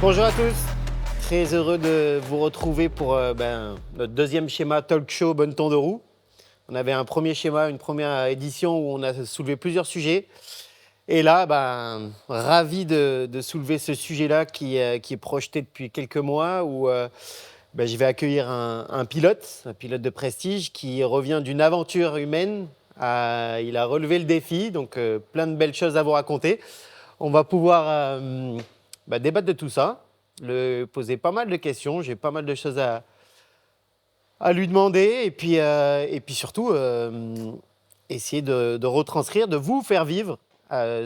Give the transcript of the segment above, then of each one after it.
Bonjour à tous, très heureux de vous retrouver pour notre deuxième schéma talk show Bonne Ton de Roue. On avait un premier schéma, une première édition où on a soulevé plusieurs sujets. Et là, ravi de soulever ce sujet-là qui est projeté depuis quelques mois où je vais accueillir un pilote de prestige qui revient d'une aventure humaine. Il a relevé le défi, donc plein de belles choses à vous raconter. On va pouvoir débattre de tout ça, poser pas mal de questions. J'ai pas mal de choses à lui demander et puis surtout essayer de retranscrire, de vous faire vivre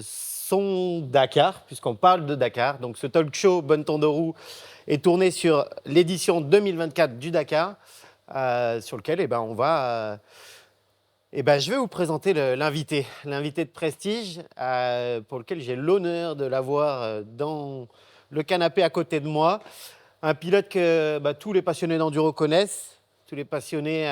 son Dakar, puisqu'on parle de Dakar. Donc ce talk show Bonne Ton de Roue est tourné sur l'édition 2024 du Dakar, sur lequel on va... je vais vous présenter l'invité de prestige, pour lequel j'ai l'honneur de l'avoir dans le canapé à côté de moi. Un pilote que tous les passionnés d'enduro connaissent. Tous les passionnés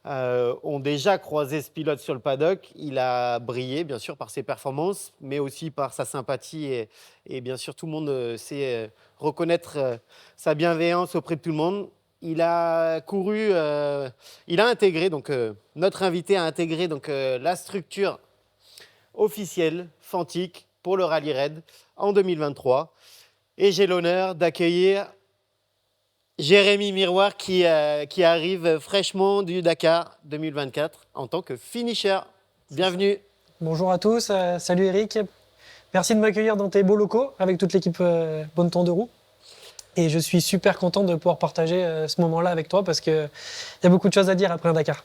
ont déjà croisé ce pilote sur le paddock. Il a brillé, bien sûr, par ses performances, mais aussi par sa sympathie. Et bien sûr, tout le monde sait reconnaître sa bienveillance auprès de tout le monde. Il a couru, il a intégré, notre invité a intégré la structure officielle Fantic pour le Rallye Raid en 2023. Et j'ai l'honneur d'accueillir Jérémy Miroir qui arrive fraîchement du Dakar 2024 en tant que finisher. Bienvenue. Bonjour à tous, salut Eric. Merci de m'accueillir dans tes beaux locaux avec toute l'équipe Bonne Ton de Roue. Et je suis super content de pouvoir partager ce moment-là avec toi parce qu'il y a beaucoup de choses à dire après un Dakar.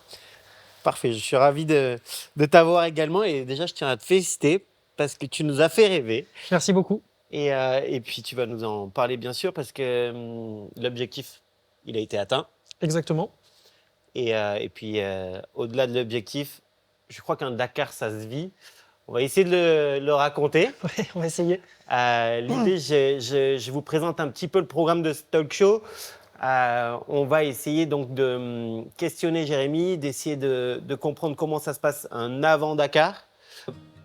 Parfait, je suis ravi de t'avoir également. Et déjà, je tiens à te féliciter parce que tu nous as fait rêver. Merci beaucoup. Et puis, tu vas nous en parler, bien sûr, parce que l'objectif, il a été atteint. Exactement. Et puis, au-delà de l'objectif, je crois qu'un Dakar, ça se vit. On va essayer de le raconter. Ouais, on va essayer. L'idée, je vous présente un petit peu le programme de ce talk show. On va essayer donc de questionner Jérémy, d'essayer de comprendre comment ça se passe un avant Dakar.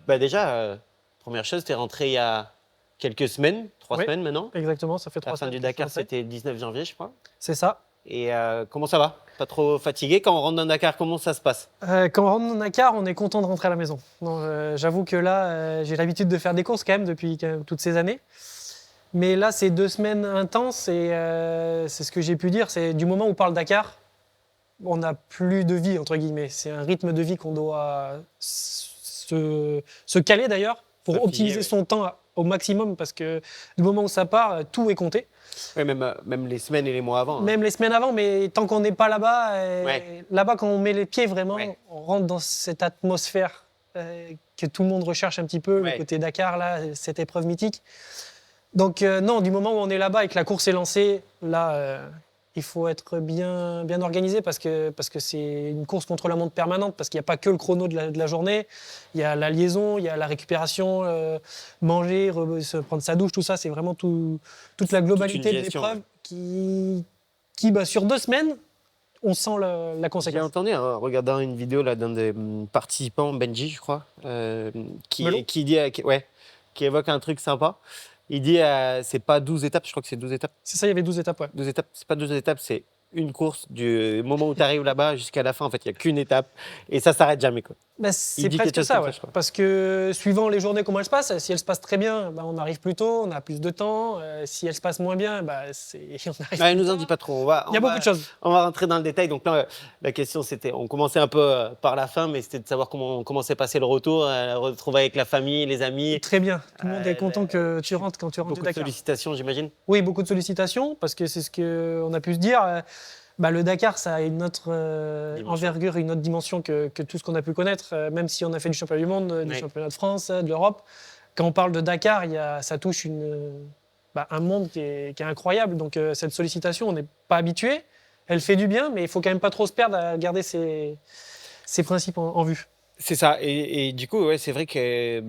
Déjà, première chose, tu es rentré il y a quelques semaines, 3 semaines maintenant. Exactement, ça fait 3 semaines. La fin du Dakar, c'était le 19 janvier, je crois. C'est ça. Et comment ça va? Pas trop fatigué? Quand on rentre dans Dakar, comment ça se passe? Quand on rentre dans Dakar, on est content de rentrer à la maison. J'avoue que là, j'ai l'habitude de faire des courses quand même depuis toutes ces années. Mais là, c'est 2 semaines intenses et c'est ce que j'ai pu dire. C'est du moment où on parle Dakar, on n'a plus de vie, entre guillemets. C'est un rythme de vie qu'on doit se caler d'ailleurs pour optimiser son temps au maximum parce que du moment où ça part, tout est compté. Oui, même les semaines et les mois avant. Même les semaines avant, mais tant qu'on n'est pas là-bas, là-bas, quand on met les pieds vraiment, on rentre dans cette atmosphère que tout le monde recherche un petit peu, le côté Dakar, là, cette épreuve mythique. Donc non, du moment où on est là-bas et que la course est lancée, là, il faut être bien organisé parce que c'est une course contre la montre permanente, parce qu'il n'y a pas que le chrono de la journée, il y a la liaison, il y a la récupération, manger, prendre sa douche, tout ça, c'est vraiment toute la globalité de l'épreuve qui sur 2 semaines, on sent la conséquence. J'ai entendu en regardant une vidéo là, d'un des participants, Benji, je crois, qui évoque un truc sympa. Il dit c'est pas 12 étapes, je crois que c'est 12 étapes. C'est ça, il y avait 12 étapes, ouais. 12 étapes, c'est pas 12 étapes, c'est une course du moment où tu arrives là-bas jusqu'à la fin. En fait, il n'y a qu'une étape et ça s'arrête jamais, quoi. C'est presque ça, ouais. Parce que suivant les journées, comment elles se passent, si elles se passent très bien, on arrive plus tôt, on a plus de temps. Si elles se passent moins bien, on arrive il nous en dit pas trop. Il y a beaucoup de choses. On va rentrer dans le détail. Donc là, la question, c'était, on commençait un peu par la fin, mais c'était de savoir comment s'est passé le retour, retrouver avec la famille, les amis. Très bien. Tout le monde est content que tu rentres quand tu rentres du Dakar. Beaucoup de sollicitations, j'imagine. Oui, beaucoup de sollicitations, parce que c'est ce qu'on a pu se dire. Le Dakar, ça a une autre envergure, une autre dimension que tout ce qu'on a pu connaître, même si on a fait du championnat du monde, du championnat de France, de l'Europe. Quand on parle de Dakar, ça touche un monde qui est incroyable. Donc cette sollicitation, on n'est pas habitué. Elle fait du bien, mais il faut quand même pas trop se perdre à garder ses ces principes en vue. C'est ça. Et du coup, ouais, c'est vrai que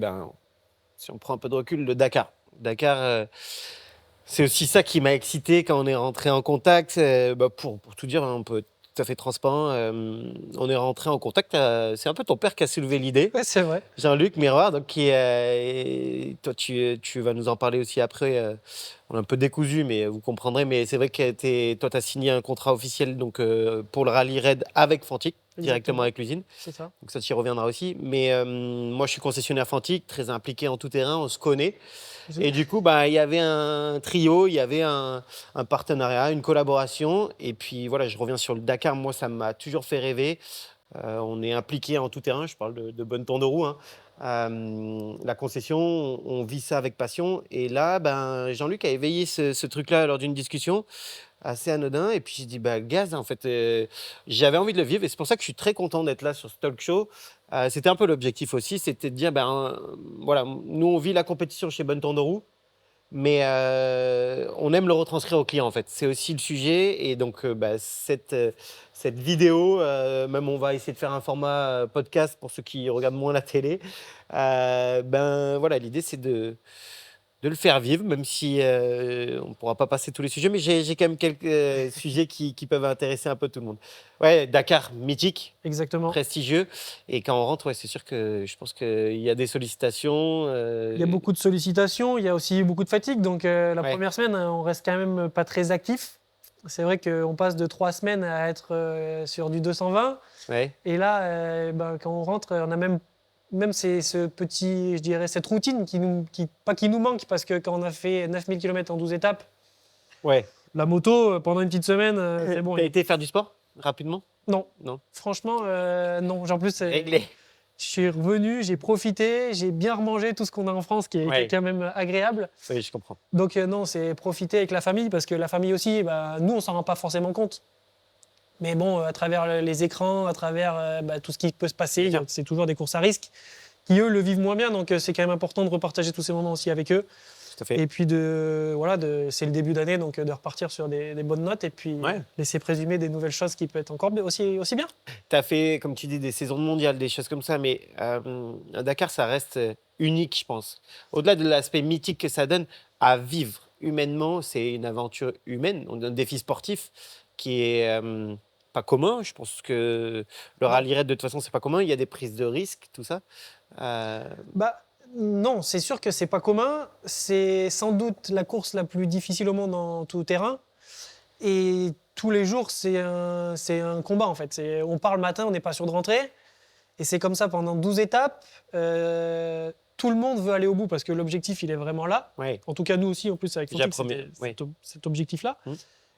si on prend un peu de recul, le Dakar. C'est aussi ça qui m'a excité quand on est rentré en contact. Pour tout dire, on peut être tout à fait transparent. On est rentré en contact. C'est un peu ton père qui a soulevé l'idée. Ouais, c'est vrai. Jean-Luc Miroir, donc toi tu vas nous en parler aussi après. On est un peu décousu, mais vous comprendrez. Mais c'est vrai que toi tu as signé un contrat officiel donc pour le rallye raid avec Fantic, directement avec l'usine. C'est ça. Donc ça tu y reviendras aussi. Mais moi je suis concessionnaire Fantic, très impliqué en tout terrain, on se connaît. Et du coup, il y avait un trio, il y avait un partenariat, une collaboration. Et puis voilà, je reviens sur le Dakar. Moi, ça m'a toujours fait rêver. On est impliqué en tout terrain. Je parle de Bonneton de Roue. La concession, on vit ça avec passion. Et là, Jean-Luc a éveillé ce truc-là lors d'une discussion assez anodin. Et puis j'ai dit, gaz, en fait, j'avais envie de le vivre. Et c'est pour ça que je suis très content d'être là sur ce talk show. C'était un peu l'objectif aussi, c'était de dire, voilà, nous on vit la compétition chez Bonneton de Roue, mais on aime le retranscrire aux clients en fait. C'est aussi le sujet. Et donc cette vidéo, même on va essayer de faire un format podcast pour ceux qui regardent moins la télé. Voilà, l'idée c'est de le faire vivre, même si on ne pourra pas passer tous les sujets, mais j'ai quand même quelques sujets qui peuvent intéresser un peu tout le monde. Ouais, Dakar, mythique, Exactement. prestigieux. Et quand on rentre, c'est sûr que je pense qu'il y a des sollicitations. Il y a beaucoup de sollicitations, il y a aussi beaucoup de fatigue. Donc la première semaine, on reste quand même pas très actif. C'est vrai qu'on passe de 3 semaines à être sur du 220. Ouais. Et là, quand on rentre, on a même ce petit, je dirais, cette routine qui nous manque, parce que quand on a fait 9000 km en 12 étapes, la moto, pendant une petite semaine, c'est bon. T'as été faire du sport rapidement? Non. Non. Franchement, non. En plus, réglé. Je suis revenu, j'ai profité, j'ai bien remangé tout ce qu'on a en France, qui est quand même agréable. Oui, je comprends. Donc non, c'est profiter avec la famille, parce que la famille aussi, nous, on s'en rend pas forcément compte. Mais bon, à travers les écrans, à travers tout ce qui peut se passer, c'est toujours des courses à risque qui, eux, le vivent moins bien. Donc, c'est quand même important de repartager tous ces moments aussi avec eux. Tout à fait. Et puis, c'est le début d'année, donc de repartir sur des bonnes notes et puis laisser présumer des nouvelles choses qui peuvent être encore aussi bien. Tu as fait, comme tu dis, des saisons mondiales, des choses comme ça, mais Dakar, ça reste unique, je pense. Au-delà de l'aspect mythique que ça donne, à vivre humainement, c'est une aventure humaine, un défi sportif qui est pas commun. Je pense que le rallye raid, de toute façon, c'est pas commun. Il y a des prises de risques, tout ça. Non, c'est sûr que c'est pas commun. C'est sans doute la course la plus difficile au monde en tout terrain. Et tous les jours, c'est un combat, en fait. On part le matin, on n'est pas sûr de rentrer. Et c'est comme ça pendant 12 étapes. Tout le monde veut aller au bout, parce que l'objectif, il est vraiment là. Ouais. En tout cas, nous aussi, en plus, avec Fantic, c'était cet objectif-là.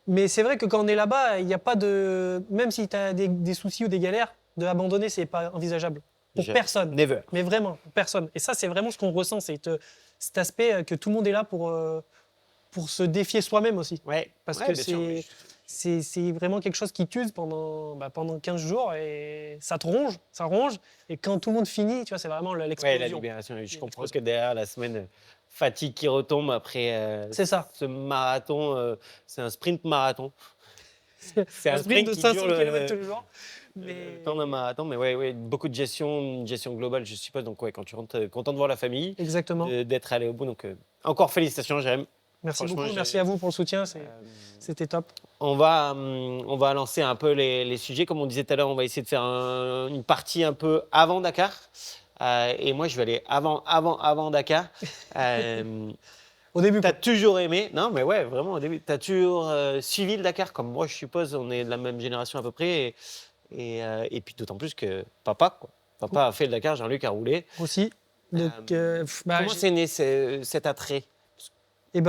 Mais c'est vrai que quand on est là-bas, il n'y a pas de... Même si tu as des soucis ou des galères, de abandonner, c'est pas envisageable. Pour personne. Never. Mais vraiment, pour personne. Et ça, c'est vraiment ce qu'on ressent, cet aspect que tout le monde est là pour se défier soi-même aussi. Ouais. Parce que c'est vraiment quelque chose qui t'use pendant 15 jours, et ça ronge. Et quand tout le monde finit, tu vois, c'est vraiment l'explosion. Ouais, la libération. Je comprends que derrière la semaine, fatigue qui retombe après c'est ça. Ce marathon, c'est un sprint marathon. C'est un sprint de 500 km tous les jours. Le temps d'un marathon, mais beaucoup de une gestion globale, je suppose. Donc quand tu rentres, content de voir la famille. Exactement. D'être allé au bout. Donc encore félicitations, Jérém. Merci beaucoup, merci à vous pour le soutien, c'était top. On va lancer un peu les sujets. Comme on disait tout à l'heure, on va essayer de faire une partie un peu avant Dakar. Et moi, je vais aller avant Dakar. Au début, tu as toujours aimé, non mais ouais, vraiment au début, tu as toujours suivi le Dakar, comme moi, je suppose, on est de la même génération à peu près. Et puis d'autant plus que papa a fait le Dakar, Jean-Luc a roulé. Aussi. Donc, comment c'est né cet attrait?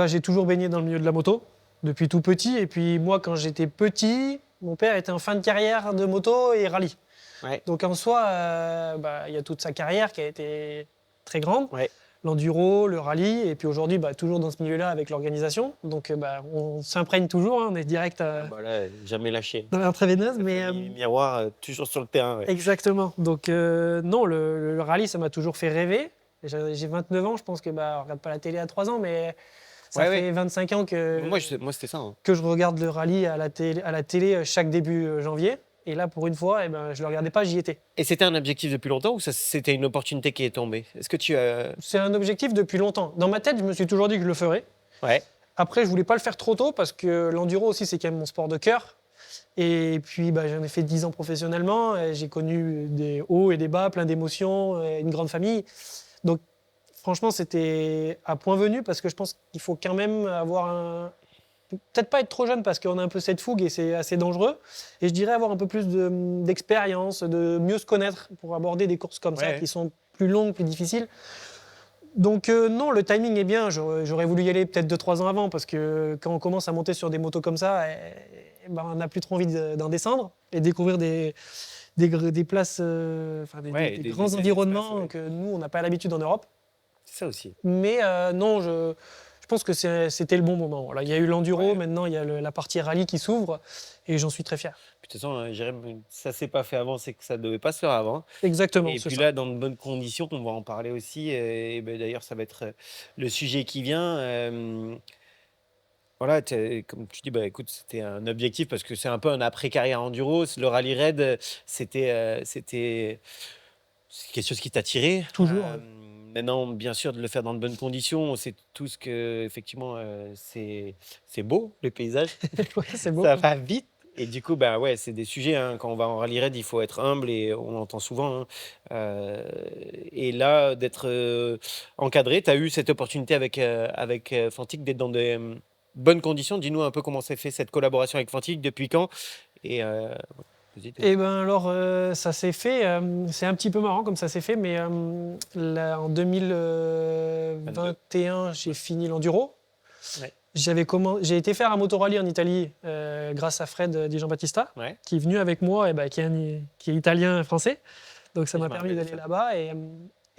J'ai toujours baigné dans le milieu de la moto, depuis tout petit. Et puis moi, quand j'étais petit, mon père était en fin de carrière de moto et rallye. Ouais. Donc en soi, il y a toute sa carrière qui a été très grande. Ouais. L'enduro, le rallye, et puis aujourd'hui, toujours dans ce milieu-là avec l'organisation. Donc on s'imprègne toujours, on est direct là, jamais lâché. dans l'intraveineuse. Mais miroir, toujours sur le terrain. Ouais. Exactement. Donc non, le rallye, ça m'a toujours fait rêver. J'ai 29 ans, je pense que, on regarde pas la télé à 3 ans, mais ça fait 25 ans que, moi c'était ça. Que je regarde le rallye à la télé chaque début janvier. Et là, pour une fois, je ne le regardais pas, j'y étais. Et c'était un objectif depuis longtemps ou c'était une opportunité qui est tombée? Est-ce que tu as... C'est un objectif depuis longtemps. Dans ma tête, je me suis toujours dit que je le ferais. Ouais. Après, je ne voulais pas le faire trop tôt parce que l'enduro aussi, c'est quand même mon sport de cœur. Et puis, j'en ai fait 10 ans professionnellement. Et j'ai connu des hauts et des bas, plein d'émotions, une grande famille. Donc, franchement, c'était à point venu parce que je pense qu'il faut quand même avoir peut-être pas être trop jeune parce qu'on a un peu cette fougue et c'est assez dangereux. Et je dirais avoir un peu plus d'expérience, de mieux se connaître pour aborder des courses comme ça qui sont plus longues, plus difficiles. Donc non, le timing est bien. J'aurais voulu y aller peut-être 2-3 ans avant parce que quand on commence à monter sur des motos comme ça, on n'a plus trop envie d'en descendre et découvrir des places, des grands environnements places, que nous, on n'a pas l'habitude en Europe. C'est ça aussi. Mais non, je pense que c'était le bon moment. Voilà. Il y a eu l'enduro, maintenant il y a la partie rallye qui s'ouvre et j'en suis très fier. De toute façon, Jérém, ça ne s'est pas fait avant, c'est que ça ne devait pas se faire avant. Exactement. Et puis là, dans de bonnes conditions, on va en parler aussi. Et d'ailleurs, ça va être le sujet qui vient. Voilà, comme tu dis, écoute, c'était un objectif parce que c'est un peu un après-carrière enduro. Le rallye raid, c'était quelque chose qui t'a tiré. Toujours. Maintenant, bien sûr, de le faire dans de bonnes conditions, on sait tous que effectivement, c'est beau, le paysage. C'est beau. Ça va vite. Et du coup, c'est des sujets, hein, quand on va en rallye raid, il faut être humble et on l'entend souvent. Hein. Et là, d'être encadré, tu as eu cette opportunité avec Fantic d'être dans des bonnes conditions. Dis-nous un peu comment s'est fait cette collaboration avec Fantic, depuis quand et alors, ça s'est fait, c'est un petit peu marrant comme ça s'est fait, mais là, en 2021, j'ai fini l'enduro. Ouais. J'ai été faire un motorally en Italie grâce à Fred Di Giambattista, qui est venu avec moi, qui est italien-français. Donc ça m'a permis d'aller là-bas. Et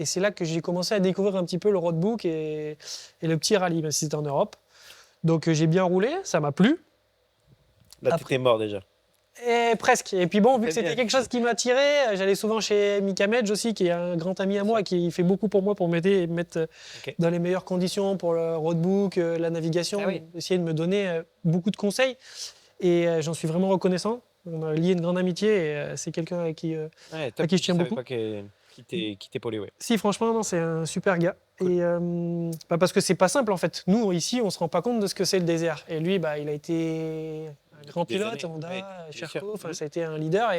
c'est là que j'ai commencé à découvrir un petit peu le roadbook et le petit rallye, même si c'était en Europe. Donc j'ai bien roulé, ça m'a plu. Là, t'étais mort déjà. Et presque. Et puis bon, vu que c'était quelque chose qui m'attirait, j'allais souvent chez Mika Medj aussi, qui est un grand ami à moi, qui fait beaucoup pour moi pour m'aider et me mettre dans les meilleures conditions pour le roadbook, la navigation, essayer de me donner beaucoup de conseils. Et j'en suis vraiment reconnaissant. On a lié une grande amitié et c'est quelqu'un à qui je tiens beaucoup. Pas qui t'épaulait, Si, franchement, non, c'est un super gars. Cool. Et parce que c'est pas simple en fait. Nous, ici, on se rend pas compte de ce que c'est le désert. Et lui, il a été un grand pilote, Honda, Sherco, ça a été un leader.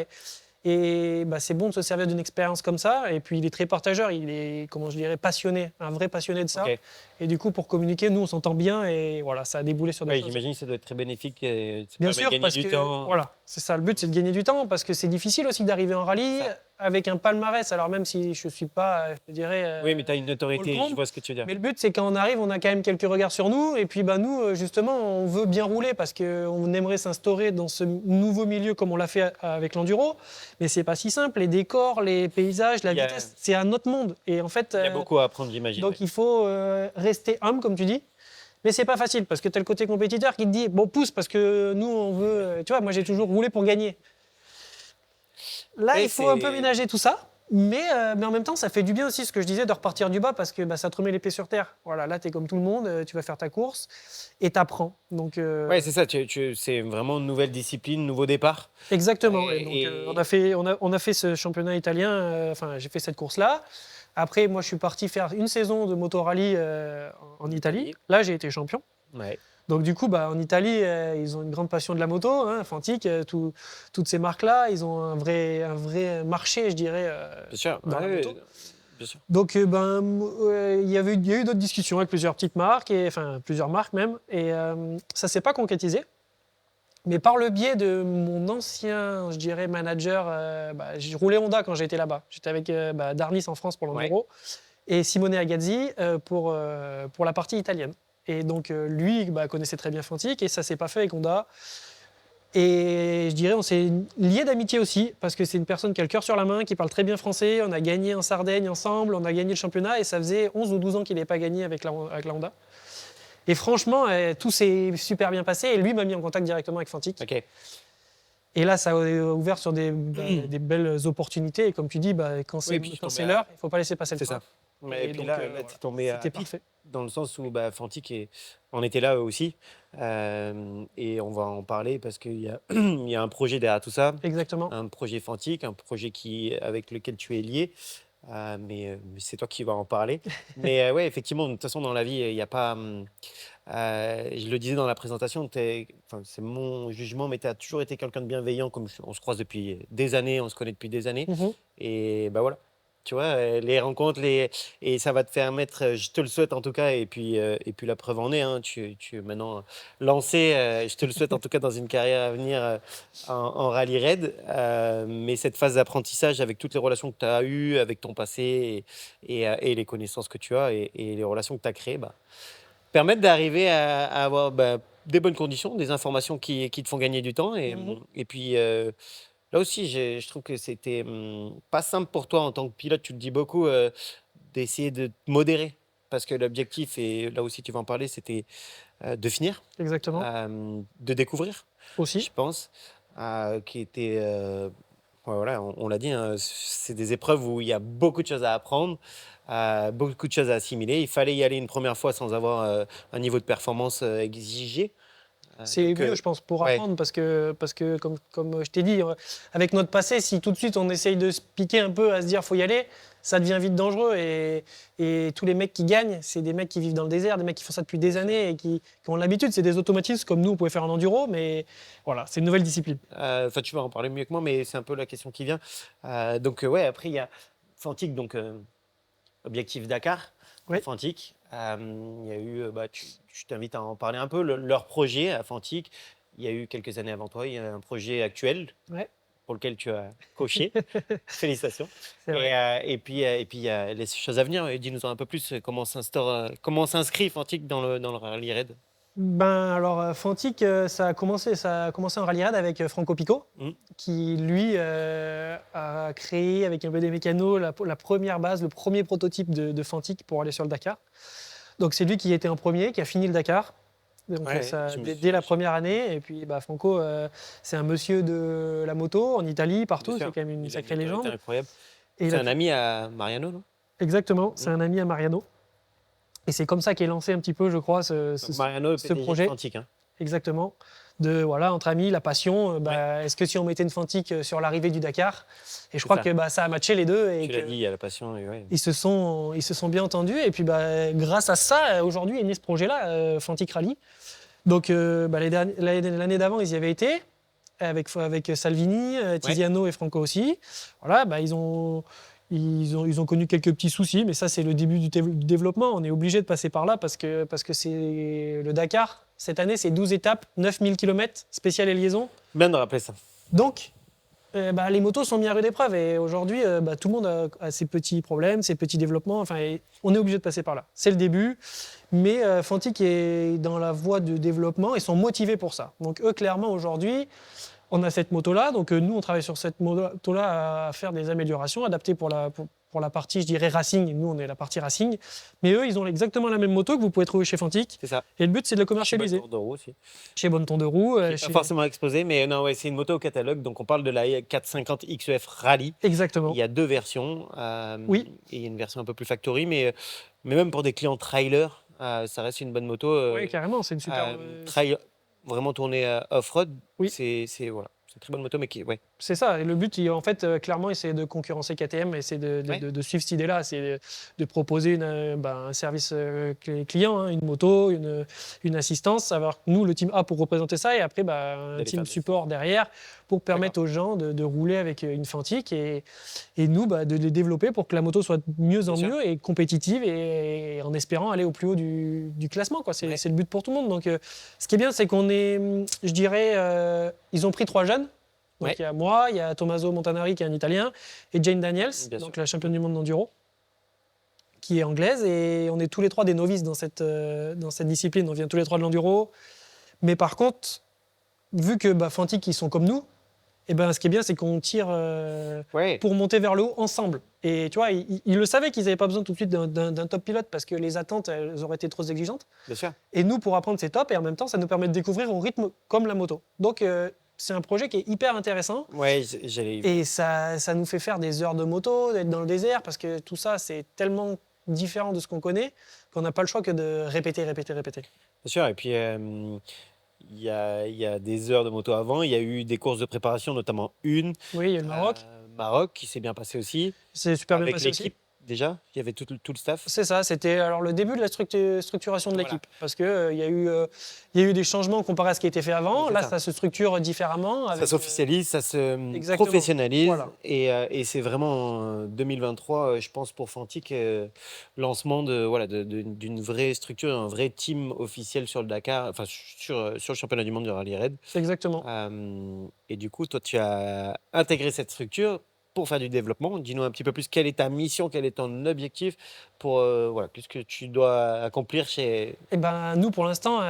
Et c'est bon de se servir d'une expérience comme ça. Et puis, il est très partageur. Il est, comment je dirais, passionné, un vrai passionné de ça. Okay. Et du coup, pour communiquer, nous, on s'entend bien. Et voilà, ça a déboulé sur des choses. J'imagine que ça doit être très bénéfique. Bien sûr, parce que voilà, c'est ça le but, c'est de gagner du temps. Parce que c'est difficile aussi d'arriver en rallye avec un palmarès. Alors, même si je ne suis pas, je dirais. Oui, mais tu as une notoriété, je vois ce que tu veux dire. Mais le but, c'est quand on arrive, on a quand même quelques regards sur nous. Et puis, nous, justement, on veut bien rouler parce qu'on aimerait s'instaurer dans ce nouveau milieu comme on l'a fait avec l'enduro. Mais c'est pas si simple. Les décors, les paysages, la vitesse, c'est un autre monde. Et en fait, il y a beaucoup à apprendre, j'imagine. Donc, il faut rester humble, comme tu dis. Mais c'est pas facile parce que tu as le côté compétiteur qui te dit bon, pousse parce que nous, on veut. Tu vois, moi, j'ai toujours roulé pour gagner. Là, il faut un peu ménager tout ça. Mais en même temps, ça fait du bien aussi, ce que je disais, de repartir du bas parce que ça te remet les pieds sur terre. Voilà, là, tu es comme tout le monde, tu vas faire ta course et tu apprends. Oui, c'est ça, c'est vraiment une nouvelle discipline, nouveau départ. Exactement. Et donc, on a fait ce championnat italien, j'ai fait cette course-là. Après, moi, je suis parti faire une saison de motorally en Italie. Là, j'ai été champion. Ouais. Donc du coup, en Italie, ils ont une grande passion de la moto, hein, Fantic, toutes ces marques-là, ils ont un vrai marché, je dirais, dans la moto. Bien sûr. Donc il y a eu d'autres discussions avec plusieurs petites marques, plusieurs marques même, et ça ne s'est pas concrétisé. Mais par le biais de mon ancien, je dirais, manager, j'ai roulé Honda quand j'étais là-bas. J'étais avec Darnis en France pour l'enduro et Simone Agazzi pour la partie italienne. Et donc, lui connaissait très bien Fantic et ça ne s'est pas fait avec Honda. Et je dirais, on s'est liés d'amitié aussi, parce que c'est une personne qui a le cœur sur la main, qui parle très bien français. On a gagné en Sardaigne ensemble, on a gagné le championnat et ça faisait 11 ou 12 ans qu'il n'avait pas gagné avec la Honda. Et franchement, tout s'est super bien passé et lui m'a mis en contact directement avec Fantic. Okay. Et là, ça a ouvert sur des belles opportunités. Et comme tu dis, quand c'est l'heure, il ne faut pas laisser passer le temps. C'est ça. Et puis là, tu es tombé à pic. Parfait. dans le sens où Fantic on était là aussi. Et on va en parler parce qu'il y a, il y a un projet derrière tout ça, Exactement. un projet Fantic, un projet avec lequel tu es lié. Mais c'est toi qui vas en parler. Mais ouais, effectivement, de toute façon, dans la vie, il n'y a pas. Je le disais dans la présentation, enfin, c'est mon jugement, mais tu as toujours été quelqu'un de bienveillant, comme on se croise depuis des années, on se connaît depuis des années. Mhm. Et bah voilà, tu vois, les rencontres, et ça va te permettre, je te le souhaite en tout cas, et puis la preuve en est, hein, tu es maintenant lancé, je te le souhaite en tout cas dans une carrière à venir en rallye raid. Mais cette phase d'apprentissage avec toutes les relations que tu as eues avec ton passé et les connaissances que tu as et les relations que tu as créées, permettent d'arriver à avoir des bonnes conditions, des informations qui te font gagner du temps. Mhm. Et puis là aussi, je trouve que c'était pas simple pour toi en tant que pilote, tu le dis beaucoup, d'essayer de te modérer. Parce que l'objectif, et là aussi tu vas en parler, c'était de finir, Exactement. de découvrir, Aussi. je pense, qui était... ouais, voilà, on l'a dit, hein, c'est des épreuves où il y a beaucoup de choses à apprendre, beaucoup de choses à assimiler. Il fallait y aller une première fois sans avoir un niveau de performance exigé. C'est mieux, je pense, pour Ouais, apprendre, parce que comme je t'ai dit, avec notre passé, si tout de suite on essaye de se piquer un peu à se dire faut y aller, ça devient vite dangereux. Et tous les mecs qui gagnent, c'est des mecs qui vivent dans le désert, des mecs qui font ça depuis des années et qui ont l'habitude. C'est des automatismes comme nous, on pouvait faire en enduro, mais voilà, c'est une nouvelle discipline. enfin, tu vas en parler mieux que moi, mais c'est un peu la question qui vient. Donc, ouais, après, il y a Fantic, donc Objectif Dakar, Oui, Fantic. Il y a eu, je t'invite à en parler un peu, leur projet à Fantic. Il y a eu quelques années avant toi, il y a un projet actuel ouais, pour lequel tu as coché. Félicitations. c'est vrai. Et puis, il y a les choses à venir. Dis-nous un peu plus comment s'inscrit Fantic dans le Rallye Raid. Ben alors Fantic, ça a commencé en rallye raid avec Franco Pico, Hmm. qui lui a créé avec un peu des mécanos la première base, le premier prototype de Fantic pour aller sur le Dakar. Donc c'est lui qui était en premier, qui a fini le Dakar. Donc Ouais, ça, dès la première année. Et puis Franco, c'est un monsieur de la moto en Italie, bien partout. C'est sûr. quand même une Il a une sacrée notoriété légende. incroyable. Et il C'est a un ami à Mariano, non? exactement, c'est Hmm. un ami à Mariano. Et c'est comme ça qu'est lancé un petit peu, je crois, Donc Mariano, le ce PDG de projet. Fantic, hein. Exactement. De voilà, entre amis, la passion. Ouais, Est-ce que si on mettait une Fantic sur l'arrivée du Dakar? Et je c'est crois ça. que ça a matché les deux et Tu l'as que dit, il y a la passion. Et ouais. ils se sont bien entendus. Et puis grâce à ça, aujourd'hui est né ce projet-là, Fantic Rally. Donc l'année d'avant, ils y avaient été avec Salvini, Ouais. Tiziano et Franco aussi. Voilà, ils ont connu quelques petits soucis, mais ça, c'est le début du développement. On est obligé de passer par là parce que c'est le Dakar. Cette année, c'est 12 étapes, 9000 km, spécial et liaison. Bien de rappeler ça. Donc, les motos sont mises à rude épreuve. Et aujourd'hui, tout le monde a ses petits problèmes, ses petits développements. Enfin, et on est obligé de passer par là. C'est le début. Mais Fantic est dans la voie de développement et sont motivés pour ça. Donc, eux, clairement, aujourd'hui, on a cette moto-là, donc nous, on travaille sur cette moto-là à faire des améliorations adaptées pour la partie, je dirais, racing. Nous, on est la partie racing. Mais eux, ils ont exactement la même moto que vous pouvez trouver chez Fantic. C'est ça. Et le but, c'est de le Chez commercialiser. Bonne Tour aussi. Chez Bonneton de Roue. Qui n'est pas forcément exposé, mais non, ouais, c'est une moto au catalogue. Donc on parle de la 450 XEF Rally. Exactement. Il y a deux versions. Oui. Et il y a une version un peu plus factory, mais même pour des clients trailer, ça reste une bonne moto. Oui, carrément, c'est une super. Trail vraiment tournée off-road. Oui. Voilà, c'est une très bonne moto, mais ouais. C'est ça. Et le but, en fait, clairement, c'est de concurrencer KTM et c'est Ouais. de suivre cette idée-là. C'est de proposer un service client, hein, une moto, une assistance. Alors, nous, le team A pour représenter ça et après, un D'aller team faire des support derrière pour permettre aux gens de rouler avec une Fantic et nous, de les développer pour que la moto soit de mieux en Bien sûr. mieux et compétitive et en espérant aller au plus haut du classement, quoi. C'est Ouais. le but pour tout le monde. Donc, ce qui est bien, c'est qu'on est, je dirais, ils ont pris 3 jeunes. Donc Ouais. il y a moi, il y a Tommaso Montanari qui est un Italien et Jane Daniels, Bien donc sûr. la championne du monde d'enduro, qui est anglaise et on est tous les trois des novices dans cette discipline. On vient tous les trois de l'enduro. Mais par contre, vu que Fantic ils sont comme nous, et ce qui est bien c'est qu'on tire Ouais. pour monter vers le haut ensemble. Et tu vois, ils le savaient qu'ils n'avaient pas besoin tout de suite d'un top pilote parce que les attentes elles auraient été trop exigeantes. Bien sûr. Et nous, pour apprendre, c'est top. Et en même temps, ça nous permet de découvrir au rythme comme la moto. Donc, c'est un projet qui est hyper intéressant. Ouais, j'allais. Et ça nous fait faire des heures de moto, d'être dans le désert, parce que tout ça, c'est tellement différent de ce qu'on connaît, qu'on n'a pas le choix que de répéter. Bien sûr, et puis il y a des heures de moto avant, il y a eu des courses de préparation, notamment une. Oui, il y a le Maroc. Maroc, qui s'est bien passé aussi. C'est super bien Avec passé aussi. l'équipe, déjà, il y avait tout le staff. C'est ça, c'était alors le début de la structuration de l'équipe. Parce qu'il y a eu des changements comparé à ce qui a été fait avant. Oui, Là, ça. ça se structure différemment. Ça s'officialise, ça se Exactement. professionnalise. Voilà. Et c'est vraiment 2023, je pense, pour Fantic, lancement d'une vraie structure, un vrai team officiel sur le Dakar, enfin sur le championnat du monde du rallye raid. Exactement. Et du coup, toi, tu as intégré cette structure pour faire du développement. Dis-nous un petit peu plus, quelle est ta mission, quel est ton objectif pour qu'est-ce que tu dois accomplir chez. Eh ben, nous, pour l'instant,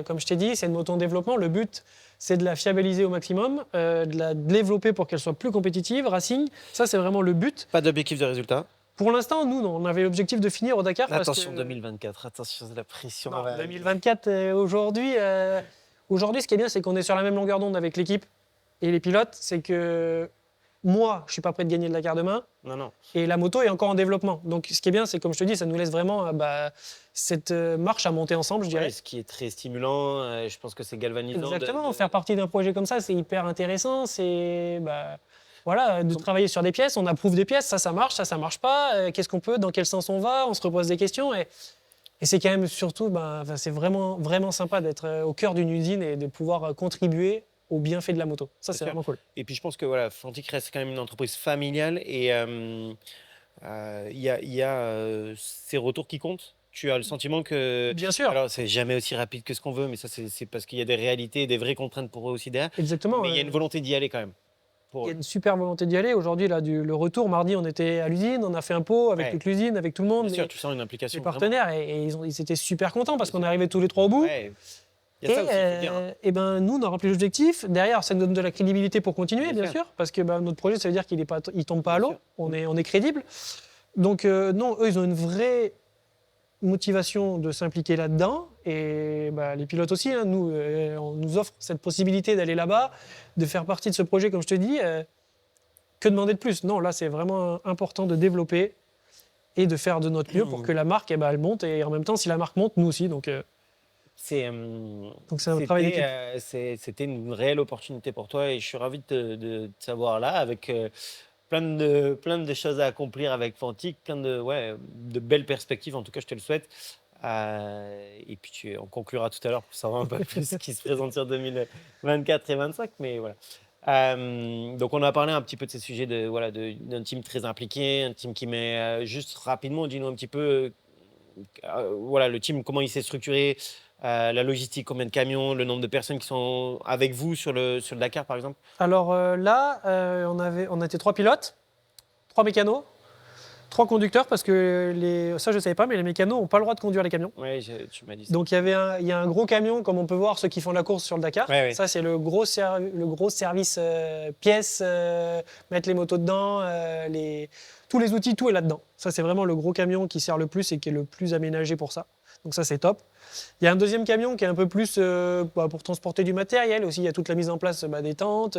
comme je t'ai dit, c'est une moto en développement. Le but, c'est de la fiabiliser au maximum, de la développer pour qu'elle soit plus compétitive, racing. Ça, c'est vraiment le but. Pas d'objectif de résultat. Pour l'instant, nous, non. On avait l'objectif de finir au Dakar. Attention, 2024, attention, c'est la pression. Non, 2024, aujourd'hui, ce qui est bien, c'est qu'on est sur la même longueur d'onde avec l'équipe et les pilotes. C'est que moi, je ne suis pas prêt de gagner le Dakar demain. Non. Et la moto est encore en développement. Donc, ce qui est bien, c'est comme je te dis, ça nous laisse vraiment cette marche à monter ensemble, je dirais. Ouais, ce qui est très stimulant. Je pense que c'est galvanisant. Exactement. Faire partie d'un projet comme ça, c'est hyper intéressant. C'est de travailler sur des pièces. On approuve des pièces. Ça marche, ça marche pas. Qu'est-ce qu'on peut, dans quel sens on va? On se repose des questions. Et c'est quand même surtout, c'est vraiment, vraiment sympa d'être au cœur d'une usine et de pouvoir contribuer au bienfait de la moto. Ça, c'est vraiment cool. Et puis je pense que Fantic reste quand même une entreprise familiale et il y a ces retours qui comptent. Tu as le sentiment que. Bien sûr. Alors, c'est jamais aussi rapide que ce qu'on veut, mais ça, c'est parce qu'il y a des réalités, des vraies contraintes pour eux aussi derrière. Exactement. Mais il y a une volonté d'y aller quand même. Il y a une super volonté d'y aller. Aujourd'hui, le retour, mardi, on était à l'usine, on a fait un pot avec toute l'usine, avec tout le monde. Bien sûr, tu sens une implication. Les partenaires, et ils étaient super contents parce qu'on est arrivés tous les trois au bout. Ouais. Il y a ça aussi, faut dire. Nous, on a rempli l'objectif. Derrière, ça nous donne de la crédibilité pour continuer, bien sûr, parce que notre projet, ça veut dire qu'il ne tombe pas à l'eau. On est crédible. Donc, non, eux, ils ont une vraie motivation de s'impliquer là-dedans. Et les pilotes aussi, hein, on nous offre cette possibilité d'aller là-bas, de faire partie de ce projet, comme je te dis. Que demander de plus? Non, là, c'est vraiment important de développer et de faire de notre mieux pour que la marque, elle monte. Et en même temps, si la marque monte, nous aussi. Donc c'est un travail d'équipe. C'était une réelle opportunité pour toi et je suis ravi de te savoir là avec plein de choses à accomplir avec Fantic, plein de belles perspectives, en tout cas je te le souhaite. Et puis on conclura tout à l'heure pour savoir un peu plus ce qui se présente sur 2024 et 2025, mais voilà. Donc on a parlé un petit peu de ces sujets d'un team très impliqué, un team qui met juste rapidement, dis-nous un petit peu le team, comment il s'est structuré, la logistique, combien de camions, le nombre de personnes qui sont avec vous sur le Dakar, par exemple? Alors là, on était 3 pilotes, 3 mécanos, 3 conducteurs, parce que ça, je ne savais pas, mais les mécanos n'ont pas le droit de conduire les camions. Oui, tu m'as dit ça. Donc il y a un gros camion, comme on peut voir, ceux qui font la course sur le Dakar. Ouais. Ça, c'est le gros service pièces, mettre les motos dedans, tous les outils, tout est là-dedans. Ça, c'est vraiment le gros camion qui sert le plus et qui est le plus aménagé pour ça. Donc ça, c'est top. Il y a un deuxième camion qui est un peu plus pour transporter du matériel. Aussi, il y a toute la mise en place des tentes,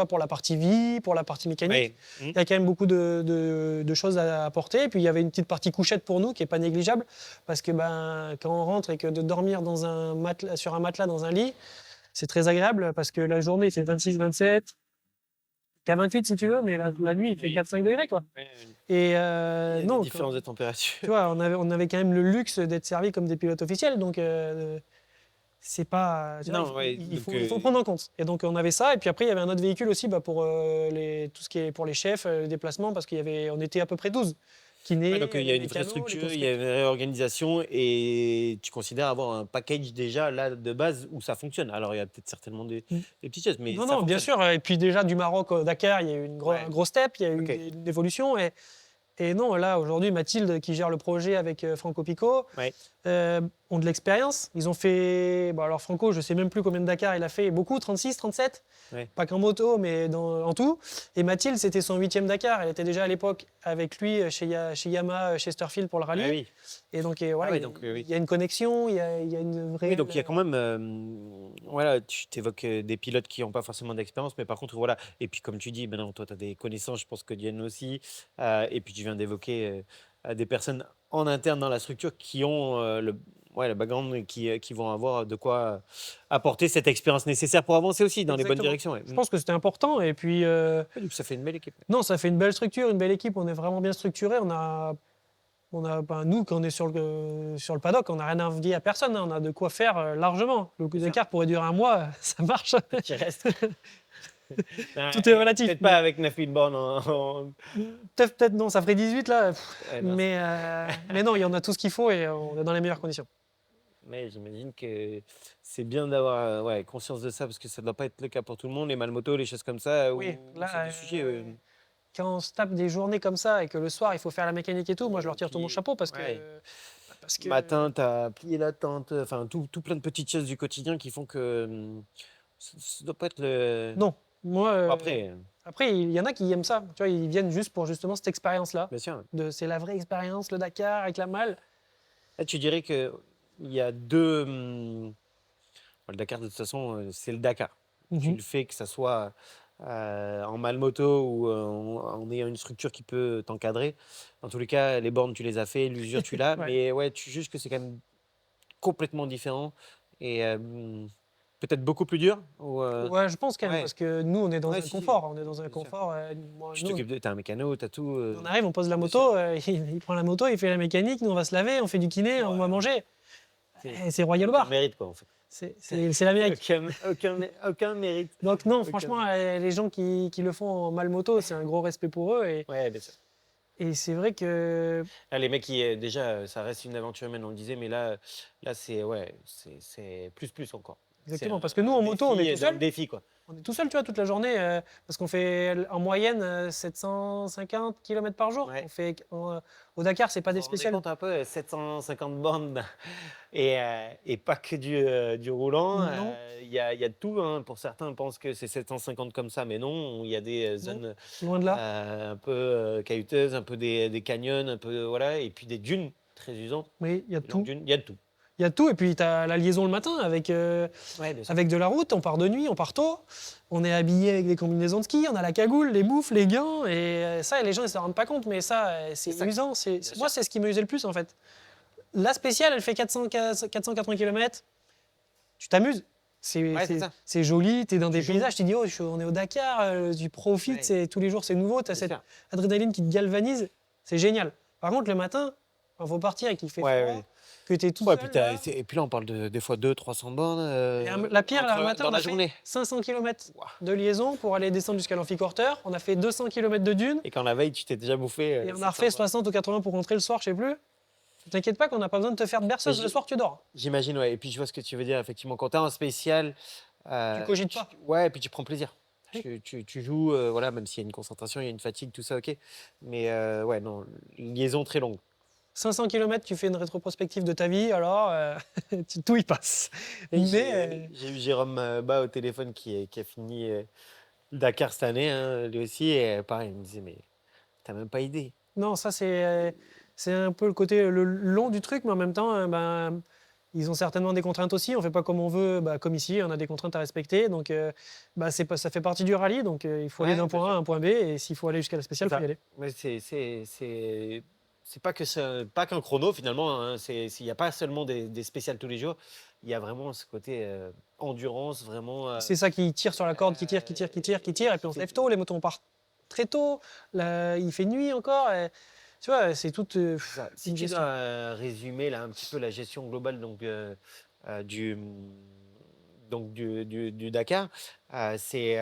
pour la partie vie, pour la partie mécanique. Oui. Il y a quand même beaucoup de choses à apporter. Et puis, il y avait une petite partie couchette pour nous qui n'est pas négligeable. Parce que quand on rentre et que de dormir sur un matelas dans un lit, c'est très agréable parce que la journée, il fait 26, 27. Qu'à 28 si tu veux, mais la nuit, il fait 4-5 degrés, quoi. Ouais. Et Il y a des différences de température. Tu vois, on avait quand même le luxe d'être servi comme des pilotes officiels, donc c'est pas. Il faut prendre en compte. Et donc on avait ça, et puis après il y avait un autre véhicule aussi pour tout ce qui est pour les chefs, les déplacements, parce on était à peu près 12. Donc il y a une vraie structure, il y a une vraie organisation et tu considères avoir un package déjà là de base où ça fonctionne. Alors il y a peut-être certainement des petites choses, mais non, bien sûr. Et puis déjà du Maroc au Dakar, il y a eu un gros step, il y a eu une évolution. Et non, là aujourd'hui, Mathilde qui gère le projet avec Franco Pico ont de l'expérience. Ils ont fait. Alors Franco, je ne sais même plus combien de Dakar il a fait, beaucoup, 36, 37. Pas qu'en moto, mais en tout. Et Mathilde, c'était son 8e Dakar. Elle était déjà à l'époque avec lui chez Yamaha, chez Chesterfield pour le rallye. Oui. Et donc, il y a une connexion, il y a une vraie. Oui, donc il y a quand même. Tu t'évoques des pilotes qui n'ont pas forcément d'expérience, mais par contre, voilà. Et puis, comme tu dis, maintenant, toi, tu as des connaissances, je pense que Diane aussi. Et puis, tu viens d'évoquer des personnes en interne dans la structure qui ont le background et qui vont avoir de quoi apporter cette expérience nécessaire pour avancer aussi dans les bonnes directions. Je pense que c'était important. Et puis, Du coup, ça fait une belle équipe. non, ça fait une belle structure, une belle équipe. On est vraiment bien structuré. Nous, quand on est sur le paddock, on n'a rien à envier à personne. On a de quoi faire largement. Le Dakar pourrait durer 1 mois, ça marche. Qui reste. Tout est relatif. Peut-être pas avec 9000 bornes. Peut-être non, ça ferait 18 là. Mais non, il y en a tout ce qu'il faut et on est dans les meilleures conditions. Mais j'imagine que c'est bien d'avoir conscience de ça parce que ça ne doit pas être le cas pour tout le monde. Les malmotos, les choses comme ça. Oui, là, c'est des sujets. Quand on se tape des journées comme ça et que le soir il faut faire la mécanique et tout, moi je leur tire tout mon chapeau parce que. Matin, tu as plié la tente, enfin tout plein de petites choses du quotidien qui font que ça ne doit pas être le. Non, moi. Après, il y en a qui aiment ça. Tu vois, ils viennent juste pour justement cette expérience-là. Bien sûr. C'est la vraie expérience, le Dakar avec la malle. Là, tu dirais qu'il y a deux. Le Dakar, de toute façon, c'est le Dakar. Tu le fais que ça soit en malmoto ou en ayant une structure qui peut t'encadrer. Dans tous les cas, les bornes, tu les as fait, l'usure, tu l'as. Mais tu juges que c'est quand même complètement différent et peut-être beaucoup plus dur Ouais, je pense quand même, parce que nous, on est dans un confort. On est dans un confort. Tu t'occupes t'as un mécano, t'as tout. On arrive, on pose la moto, il prend la moto, il fait la mécanique, nous on va se laver, on fait du kiné, on va manger. C'est royal au bar. Mérite quoi en fait. C'est l'Amérique. Aucun mérite. Donc non, franchement, les gens qui le font en mal moto, c'est un gros respect pour eux. Ouais, bien sûr. Et c'est vrai que. Là, les mecs, déjà, ça reste une aventure humaine, on le disait, mais là c'est plus encore. Exactement, parce que nous, en moto, on est tout seul. Défi, quoi. On est tout seul, tu vois, toute la journée, parce qu'on fait en moyenne 750 km par jour. Ouais. On fait, au Dakar, c'est pas des spéciales. On compte un peu 750 bornes et pas que du roulant. Il y a de tout. Hein. Pour certains, pensent que c'est 750 comme ça, mais non. Il y a des zones loin de là. un peu caillouteuses, un peu des canyons, un peu voilà, et puis des dunes très usantes. Oui, il y a tout. Il y a de tout. Il y a tout, et puis tu as la liaison le matin avec de la route, on part de nuit, on part tôt, on est habillé avec des combinaisons de ski, on a la cagoule, les bouffes, les gants, et ça, les gens ne se rendent pas compte, mais ça, c'est usant. Moi, c'est ce qui m'amusait le plus, en fait. La spéciale, elle fait 480 km, tu t'amuses. C'est joli, tu es dans des paysages, tu dis, oh, on est au Dakar, tu profites, tous les jours c'est nouveau, tu as cette adrénaline qui te galvanise, c'est génial. Par contre, le matin, il faut partir et qu'il fait froid. Que tu es tout seul. Et puis là, on parle des fois 200-300 bornes. La pire, le matin, on a journée. fait 500 km de liaison pour aller descendre jusqu'à l'Amphiporter. On a fait 200 km de dunes. Et quand la veille, tu t'es déjà bouffé. Et on a refait 60 ou 80 pour rentrer le soir, je sais plus. Ne t'inquiète pas qu'on n'a pas besoin de te faire de berceuse le soir, tu dors. J'imagine, ouais. Et puis je vois ce que tu veux dire, effectivement. Quand tu as un spécial. Tu cogites pas. Ouais, et puis tu prends plaisir. Tu joues, voilà, même s'il y a une concentration, il y a une fatigue, tout ça, ok. Mais non, liaison très longue. 500 km, tu fais une rétrospective de ta vie, alors tout y passe. J'ai eu Jérôme Bas au téléphone qui a fini Dakar cette année, hein, lui aussi, et pareil, il me disait, mais t'as même pas idée. Non, ça c'est un peu le côté long du truc, mais en même temps, ils ont certainement des contraintes aussi. On ne fait pas comme on veut, comme ici, on a des contraintes à respecter. Donc ça fait partie du rallye, donc il faut aller d'un point A à un point B, et s'il faut aller jusqu'à la spéciale, il faut y aller. Mais c'est pas qu'un chrono finalement, hein. Il n'y a pas seulement des spéciales tous les jours, il y a vraiment ce côté endurance, vraiment. C'est ça qui tire sur la corde, qui tire, et puis on se lève tôt, les motos on part très tôt, il fait nuit encore, et, tu vois, c'est tout. Si tu dois résumer là un petit peu la gestion globale du Dakar, c'est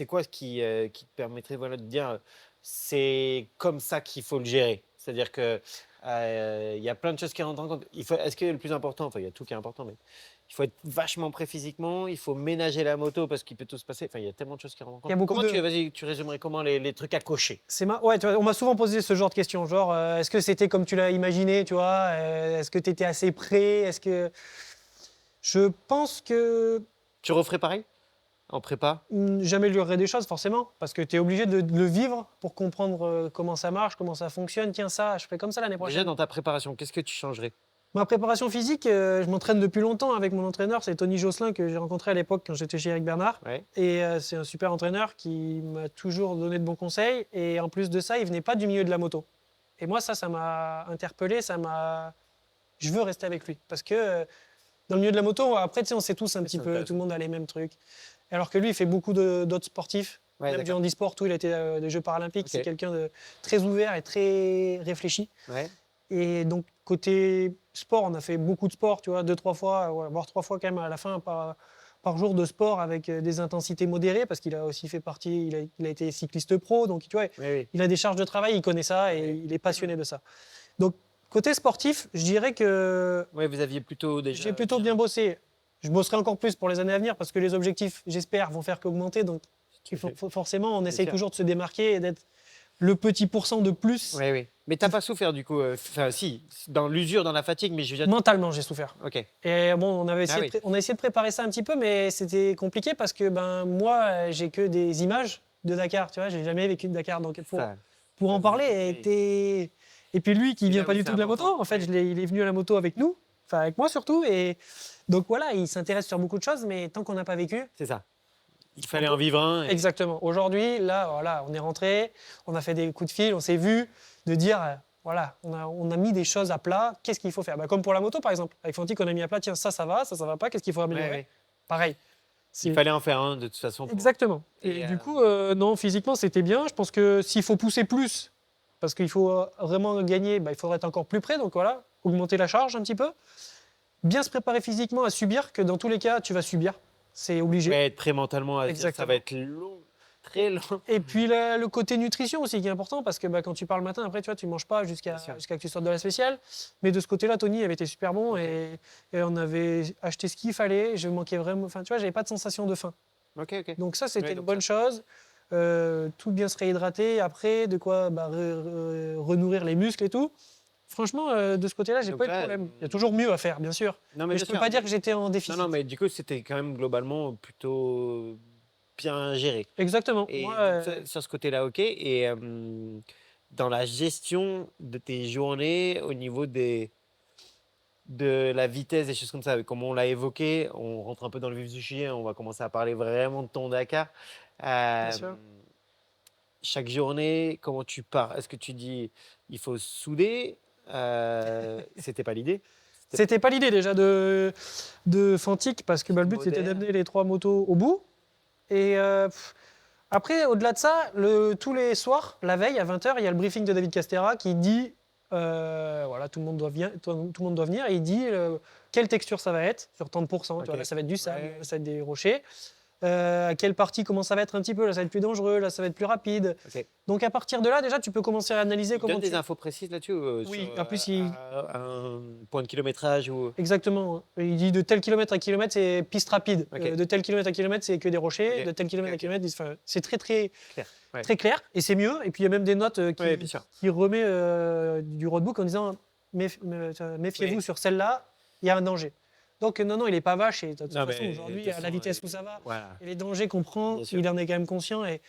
quoi ce qui te permettrait de dire c'est comme ça qu'il faut le gérer. C'est-à-dire que y a plein de choses qui rentrent en compte. Est-ce que le plus important, il y a tout qui est important, mais il faut être vachement prêt physiquement, il faut ménager la moto parce qu'il peut tout se passer. Il y a tellement de choses qui rentrent en compte. Tu résumerais comment les trucs à cocher? Ouais, tu vois, on m'a souvent posé ce genre de questions, genre est-ce que c'était comme tu l'as imaginé, tu vois, est-ce que tu étais assez prêt, je pense que... Tu referais pareil en prépa? J'améliorerais des choses forcément, parce que tu es obligé de le vivre pour comprendre comment ça marche, comment ça fonctionne. Tiens, ça, je ferai comme ça l'année prochaine. Déjà dans ta préparation, qu'est-ce que tu changerais? Ma préparation physique, je m'entraîne depuis longtemps avec mon entraîneur, c'est Tony Josselin que j'ai rencontré à l'époque quand j'étais chez Eric Bernard. Ouais. Et c'est un super entraîneur qui m'a toujours donné de bons conseils. Et en plus de ça, il venait pas du milieu de la moto. Et moi, ça m'a interpellé, je veux rester avec lui. Parce que dans le milieu de la moto, après, tu sais, on sait tous un petit peu, tout le monde a les mêmes trucs. Alors que lui, il fait beaucoup d'autres sportifs, même du handisport, tout. Il a été des Jeux paralympiques. C'est quelqu'un de très ouvert et très réfléchi. Et donc, côté sport, on a fait beaucoup de sport, tu vois, 2-3 fois, voire 3 fois quand même à la fin par jour de sport avec des intensités modérées, parce qu'il a aussi fait partie, il a été cycliste pro, donc tu vois, il a des charges de travail, il connaît ça et il est passionné de ça. Donc, côté sportif, je dirais que vous aviez plutôt déjà... J'ai plutôt bien bossé. Je bosserai encore plus pour les années à venir parce que les objectifs, j'espère, vont faire qu'augmenter. Donc, forcément, on essaye toujours de se démarquer et d'être le petit pourcent de plus. Oui. Mais t'as pas souffert du coup si, dans l'usure, dans la fatigue, mais je veux dire... Mentalement, j'ai souffert. Ok. Et bon, on a essayé de préparer ça un petit peu, mais c'était compliqué parce que moi, j'ai que des images de Dakar. Tu vois, j'ai jamais vécu de Dakar, donc pour en parler, et puis lui, qui vient pas du tout de la moto, en fait, il est venu à la moto avec nous, enfin avec moi surtout, et donc voilà, il s'intéresse sur beaucoup de choses, mais tant qu'on n'a pas vécu... C'est ça. Il fallait en vivre un. Exactement. Aujourd'hui, là, voilà, on est rentré, on a fait des coups de fil, on s'est vu, de dire, voilà, on a mis des choses à plat, qu'est-ce qu'il faut faire ? Comme pour la moto, par exemple. Avec Fantique, on a mis à plat, tiens, ça va pas, qu'est-ce qu'il faut améliorer ? Pareil. Il fallait en faire un, de toute façon. Exactement. Et du coup, non, physiquement, c'était bien. Je pense que s'il faut pousser plus, parce qu'il faut vraiment gagner, il faudrait être encore plus près, donc voilà, augmenter la charge un petit peu. Bien se préparer physiquement à subir, que dans tous les cas, tu vas subir. C'est obligé. Être prêt mentalement à dire ça va être long, très long. Et puis le côté nutrition aussi qui est important, parce que quand tu pars le matin, après, tu vois, tu manges pas jusqu'à que tu sortes de la spéciale. Mais de ce côté-là, Tony avait été super bon et on avait acheté ce qu'il fallait. Je manquais vraiment, enfin, tu vois, j'avais pas de sensation de faim. Donc ça, c'était une bonne chose. Tout bien se réhydrater. Après, de quoi renourrir les muscles et tout. Franchement, de ce côté-là, j'ai pas eu de problème. Il y a toujours mieux à faire, bien sûr. Mais je peux pas dire que j'étais en déficit. Non, mais du coup, c'était quand même globalement plutôt bien géré. Exactement. Et sur ce côté-là, ok. Et dans la gestion de tes journées, au niveau de la vitesse, des choses comme ça, comme on l'a évoqué, on rentre un peu dans le vif du sujet, on va commencer à parler vraiment de ton Dakar. Bien sûr. Chaque journée, comment tu pars ? Est-ce que tu dis il faut souder ? C'était pas l'idée. C'était pas l'idée déjà de Fantique, parce que le but c'était d'amener les 3 motos au bout. Et après, au-delà de ça, tous les soirs, la veille à 20h, il y a le briefing de David Castera qui dit voilà, tout le monde doit venir, et il dit quelle texture ça va être sur tant de pourcents. Tu vois, là, ça va être du sable, ça va être des rochers. À quelle partie, comment ça va être un petit peu, là ça va être plus dangereux, là ça va être plus rapide. Donc à partir de là, déjà, tu peux commencer à analyser comment des infos précises là-dessus Oui, sur, en plus, un point de kilométrage ou... Exactement. Il dit de tel kilomètre à kilomètre, c'est piste rapide. De tel kilomètre à kilomètre, c'est que des rochers. De tel kilomètre à kilomètre, c'est très clair. Très clair, et c'est mieux. Et puis il y a même des notes qui remet du roadbook en disant méfiez-vous sur celle-là, il y a un danger. Donc non, il n'est pas vache. Et de toute façon, aujourd'hui, à la vitesse où ça va, et les dangers qu'on prend, il en est quand même conscient. Et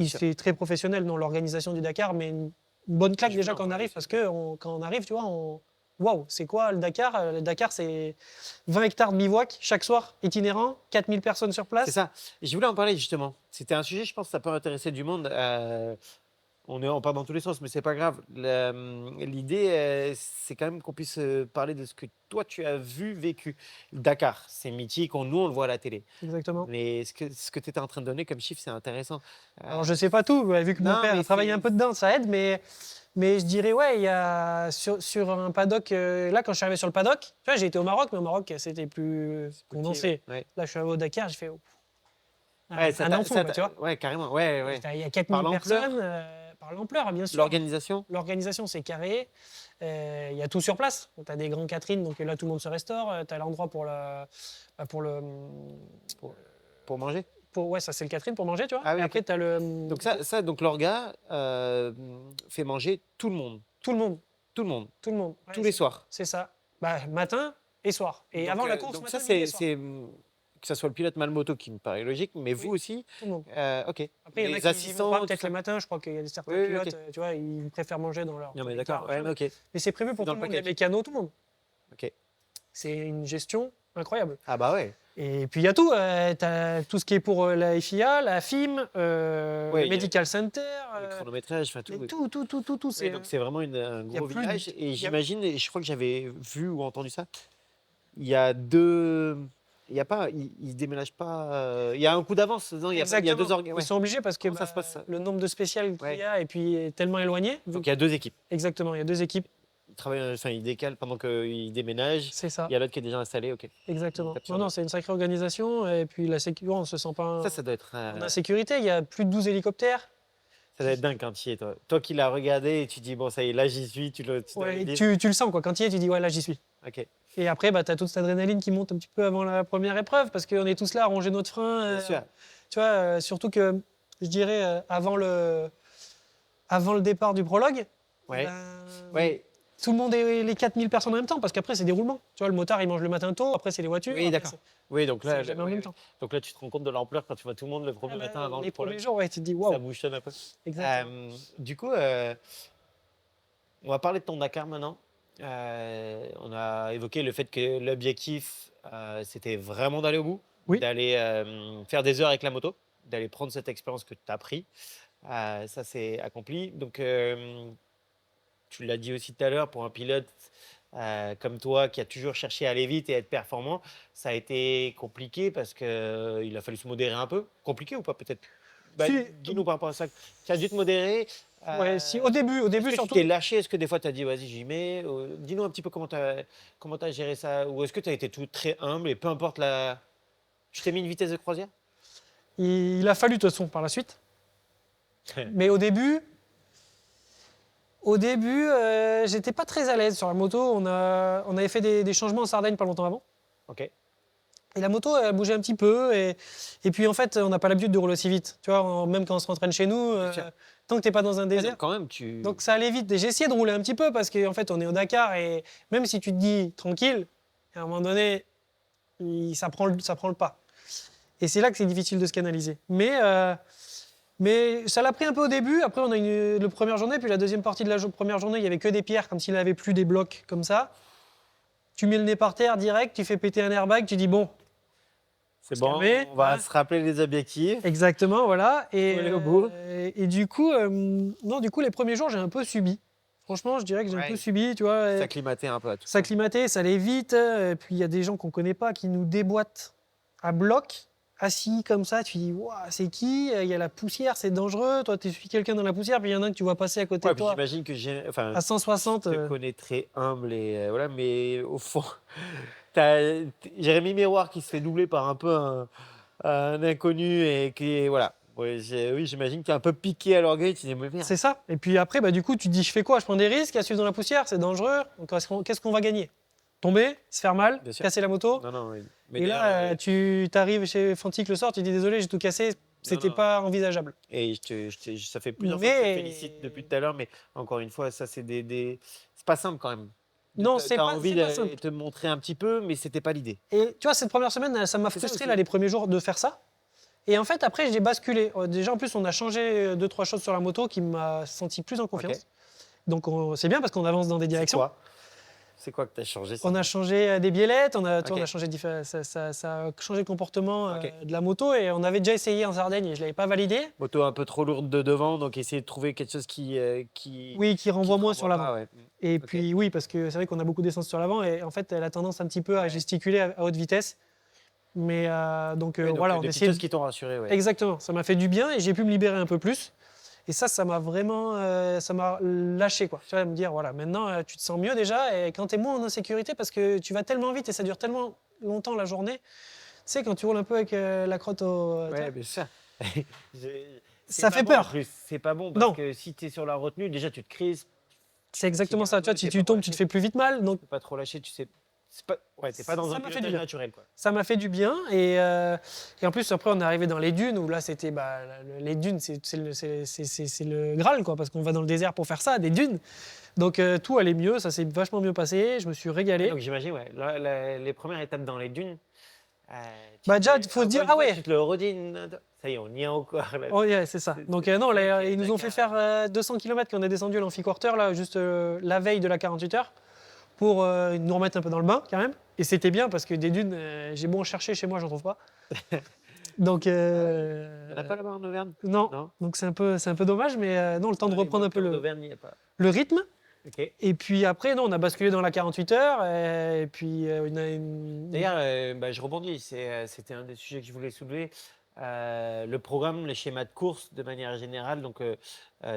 c'est très professionnel dans l'organisation du Dakar, mais une bonne claque déjà quand on arrive, parce que quand on arrive, tu vois, waouh, c'est quoi le Dakar ? Le Dakar, c'est 20 hectares de bivouac chaque soir, itinérant, 4000 personnes sur place. C'est ça. Et je voulais en parler justement. C'était un sujet, je pense, que ça peut intéresser du monde. On part dans tous les sens, mais c'est pas grave. L'idée, c'est quand même qu'on puisse parler de ce que toi, tu as vécu. Dakar, c'est mythique, nous, on le voit à la télé. Exactement. Mais ce que tu étais en train de donner comme chiffre, c'est intéressant. Alors, je sais pas tout, vu que mon père a travaillé un peu dedans, ça aide, mais je dirais, il y a sur un paddock, là, quand je suis arrivé sur le paddock, tu vois, j'ai été au Maroc, mais au Maroc, c'était plus condensé. Là, je suis arrivé au Dakar, j'ai fait un enfant, tu vois. Ouais, carrément. Ouais. Il y a 4000 personnes. Par l'ampleur, bien sûr. L'organisation, c'est carré. Il y a tout sur place. Tu as des grands Catherine, donc là, tout le monde se restaure. Tu as l'endroit pour manger. Ça, c'est le Catherine pour manger, tu vois. Ah, oui, et après, tu as le... Donc l'orga fait manger tout le monde. Tout le monde. Ouais, tous les soirs. C'est ça. Matin et soir. Et donc, avant la course, donc matin, ça, c'est que ce soit le pilote Malmoto qui me paraît logique, mais vous aussi. Tout le monde. Ok. Après, il y en a qui assistants, vont pas peut-être le matin. Je crois qu'il y a certains pilotes, tu vois, ils préfèrent manger dans leur. Non, mais d'accord. Mais c'est prévu pour tout le monde. Les mécanos, tout le monde. Ok. C'est une gestion incroyable. Ah bah ouais. Et puis il y a tout. Tu as tout ce qui est pour la FIA, la FIM, le Medical Center. Le chronométrage, enfin tout. Tout. Donc c'est vraiment un gros village. Et j'imagine, et je crois que j'avais vu ou entendu ça, il y a deux. Il y a pas, ils déménagent pas. Il y a un coup d'avance. Non, il y a deux Ils sont obligés parce que ça se passe, ça le nombre de spéciales qu'il y a et puis est tellement éloigné. Donc il y a deux équipes. Exactement, il y a deux équipes. Ils travaillent, enfin ils décalent pendant qu'ils déménagent. C'est ça. Il y a l'autre qui est déjà installé, ok. Exactement. Non, c'est une sacrée organisation et puis la sécurité, on se sent pas Ça doit être en insécurité. Il y a plus de 12 hélicoptères. Ça doit être dingue quand tu y es, toi. Toi qui l'as regardé et tu dis, bon, ça y est, là, j'y suis. Tu le sens, quoi. Quand tu y es, tu dis, ouais, là, j'y suis. Ok. Et après, tu as toute cette adrénaline qui monte un petit peu avant la première épreuve parce qu'on est tous là à ronger notre frein. Bien sûr. Tu vois, surtout que, je dirais, avant le départ du prologue, tout le monde est les 4000 personnes en même temps parce qu'après, c'est des roulements. Tu vois, le motard, il mange le matin tôt. Après, c'est les voitures. Oui, d'accord. Oui, donc là, en même temps. Donc là, tu te rends compte de l'ampleur quand tu vois tout le monde le premier matin avant les le prologue. premiers jours, tu te dis, waouh. Ça bouchonne un peu. Exactement. Du coup, on va parler de ton Dakar maintenant. On a évoqué le fait que l'objectif, c'était vraiment d'aller au bout, d'aller faire des heures avec la moto, d'aller prendre cette expérience que tu as pris. Ça, c'est accompli. Donc, tu l'as dit aussi tout à l'heure, pour un pilote comme toi qui a toujours cherché à aller vite et à être performant, ça a été compliqué parce qu'il a fallu se modérer un peu. Compliqué ou pas peut-être? Dis-nous par rapport à ça. Tu as dû te modérer. Si, au début surtout. Tu t'es lâché? Est-ce que des fois tu as dit vas-y j'y mets? Dis-nous un petit peu comment tu as géré ça. Ou est-ce que tu as été tout très humble et peu importe la. Tu t'es mis une vitesse de croisière? Il a fallu de toute façon par la suite. Mais au début, j'étais pas très à l'aise sur la moto. On avait fait des changements en Sardaigne pas longtemps avant. Ok. Et la moto, elle bougeait un petit peu. Et puis, en fait, on n'a pas l'habitude de rouler aussi vite. Tu vois, même quand on se rentraîne chez nous, tant que tu n'es pas dans un désert. Donc, quand même, donc, ça allait vite. Et j'ai essayé de rouler un petit peu parce qu'en fait, on est au Dakar. Et même si tu te dis tranquille, à un moment donné, ça prend le pas. Et c'est là que c'est difficile de se canaliser. Mais ça l'a pris un peu au début. Après, on a eu la première journée. Puis la deuxième partie de la première journée, il n'y avait que des pierres, comme s'il n'y avait plus des blocs comme ça. Tu mets le nez par terre direct, tu fais péter un airbag, tu dis bon. C'est bon, on va se rappeler les objectifs. Exactement, voilà. Au bout. Et du coup, les premiers jours, j'ai un peu subi. Franchement, je dirais que j'ai un peu subi, tu vois. S'acclimater un peu à tout. S'acclimater, ça allait vite. Et puis, il y a des gens qu'on ne connaît pas qui nous déboîtent à bloc, assis comme ça. Tu dis, waouh, c'est qui? Il y a la poussière, c'est dangereux. Toi, tu suis quelqu'un dans la poussière, puis il y en a un que tu vois passer à côté de toi. J'imagine que à 160. Je te connais très humble, et voilà, mais au fond, t'as Jérémy Miroir qui se fait doubler par un peu un inconnu et qui, voilà. Oui, j'imagine que tu es un peu piqué à l'orgueil. Tu dis, mais merde. C'est ça. Et puis après, du coup, tu te dis, je fais quoi? Je prends des risques à suivre dans la poussière, c'est dangereux. Donc, qu'est-ce qu'on va gagner? Tomber, se faire mal, casser la moto. Non, mais et là, tu arrives chez Fantic le soir, tu dis désolé, j'ai tout cassé, c'était pas envisageable. Et ça fait plusieurs fois que je te félicite depuis tout à l'heure, mais encore une fois, ça, c'est c'est pas simple quand même. Non, c'est pas envie simple. de te montrer un petit peu, mais c'était pas l'idée. Et tu vois, cette première semaine, ça m'a frustré les premiers jours de faire ça. Et en fait, après, j'ai basculé. Déjà, en plus, on a changé 2-3 choses sur la moto qui m'a senti plus en confiance. Okay. Donc, c'est bien parce qu'on avance dans des directions. C'est quoi que tu as changé? On a changé des biellettes, on a changé ça a changé le comportement de la moto et on avait déjà essayé en Sardaigne et je ne l'avais pas validé. Moto un peu trop lourde de devant, donc essayer de trouver quelque chose qui renvoie moins sur l'avant. Et puis oui, parce que c'est vrai qu'on a beaucoup d'essence sur l'avant et en fait, elle a tendance un petit peu à gesticuler à haute vitesse. Mais donc voilà, on a essayé. Des choses qui t'ont rassuré. Ouais. Exactement, ça m'a fait du bien et j'ai pu me libérer un peu plus. Et ça m'a vraiment ça m'a lâché, quoi. Tu vas me dire, voilà, maintenant, tu te sens mieux déjà. Et quand tu es moins en insécurité, parce que tu vas tellement vite et ça dure tellement longtemps la journée, tu sais, quand tu roules un peu avec la crotte au... Ouais, mais ça... ça fait peur. C'est pas bon, parce que si tu es sur la retenue, déjà, tu te crises. C'est exactement ça. Tu vois, si tu tombes, tu te fais plus vite mal. Donc... Tu peux pas trop lâcher, tu sais... t'es pas dans un pilotage naturel, quoi. Ça m'a fait du bien et en plus après on est arrivé dans les dunes où là c'était les dunes c'est le Graal, quoi, parce qu'on va dans le désert pour faire ça, des dunes. Donc tout allait mieux, ça s'est vachement mieux passé, je me suis régalé. Donc j'imagine les premières étapes dans les dunes. Déjà il faut se dire tu te le redis. Ça y est, on y est encore. Là. Oh yeah, c'est ça. Donc non, ils nous ont fait faire 200 km quand on est descendu à l'amphiquarter là juste la veille de la 48 heures. Pour nous remettre un peu dans le bain, quand même. Et c'était bien parce que des dunes, j'ai beau en chercher chez moi, j'en trouve pas. Donc, Il n'y en a pas là-bas en Auvergne? Non. Donc c'est un peu dommage, mais non, le temps de reprendre un peu le rythme. Okay. Et puis après, non, on a basculé dans la 48 heures. Et puis, on a une... D'ailleurs, je rebondis, c'était un des sujets que je voulais soulever. Le programme, les schémas de course de manière générale. Donc,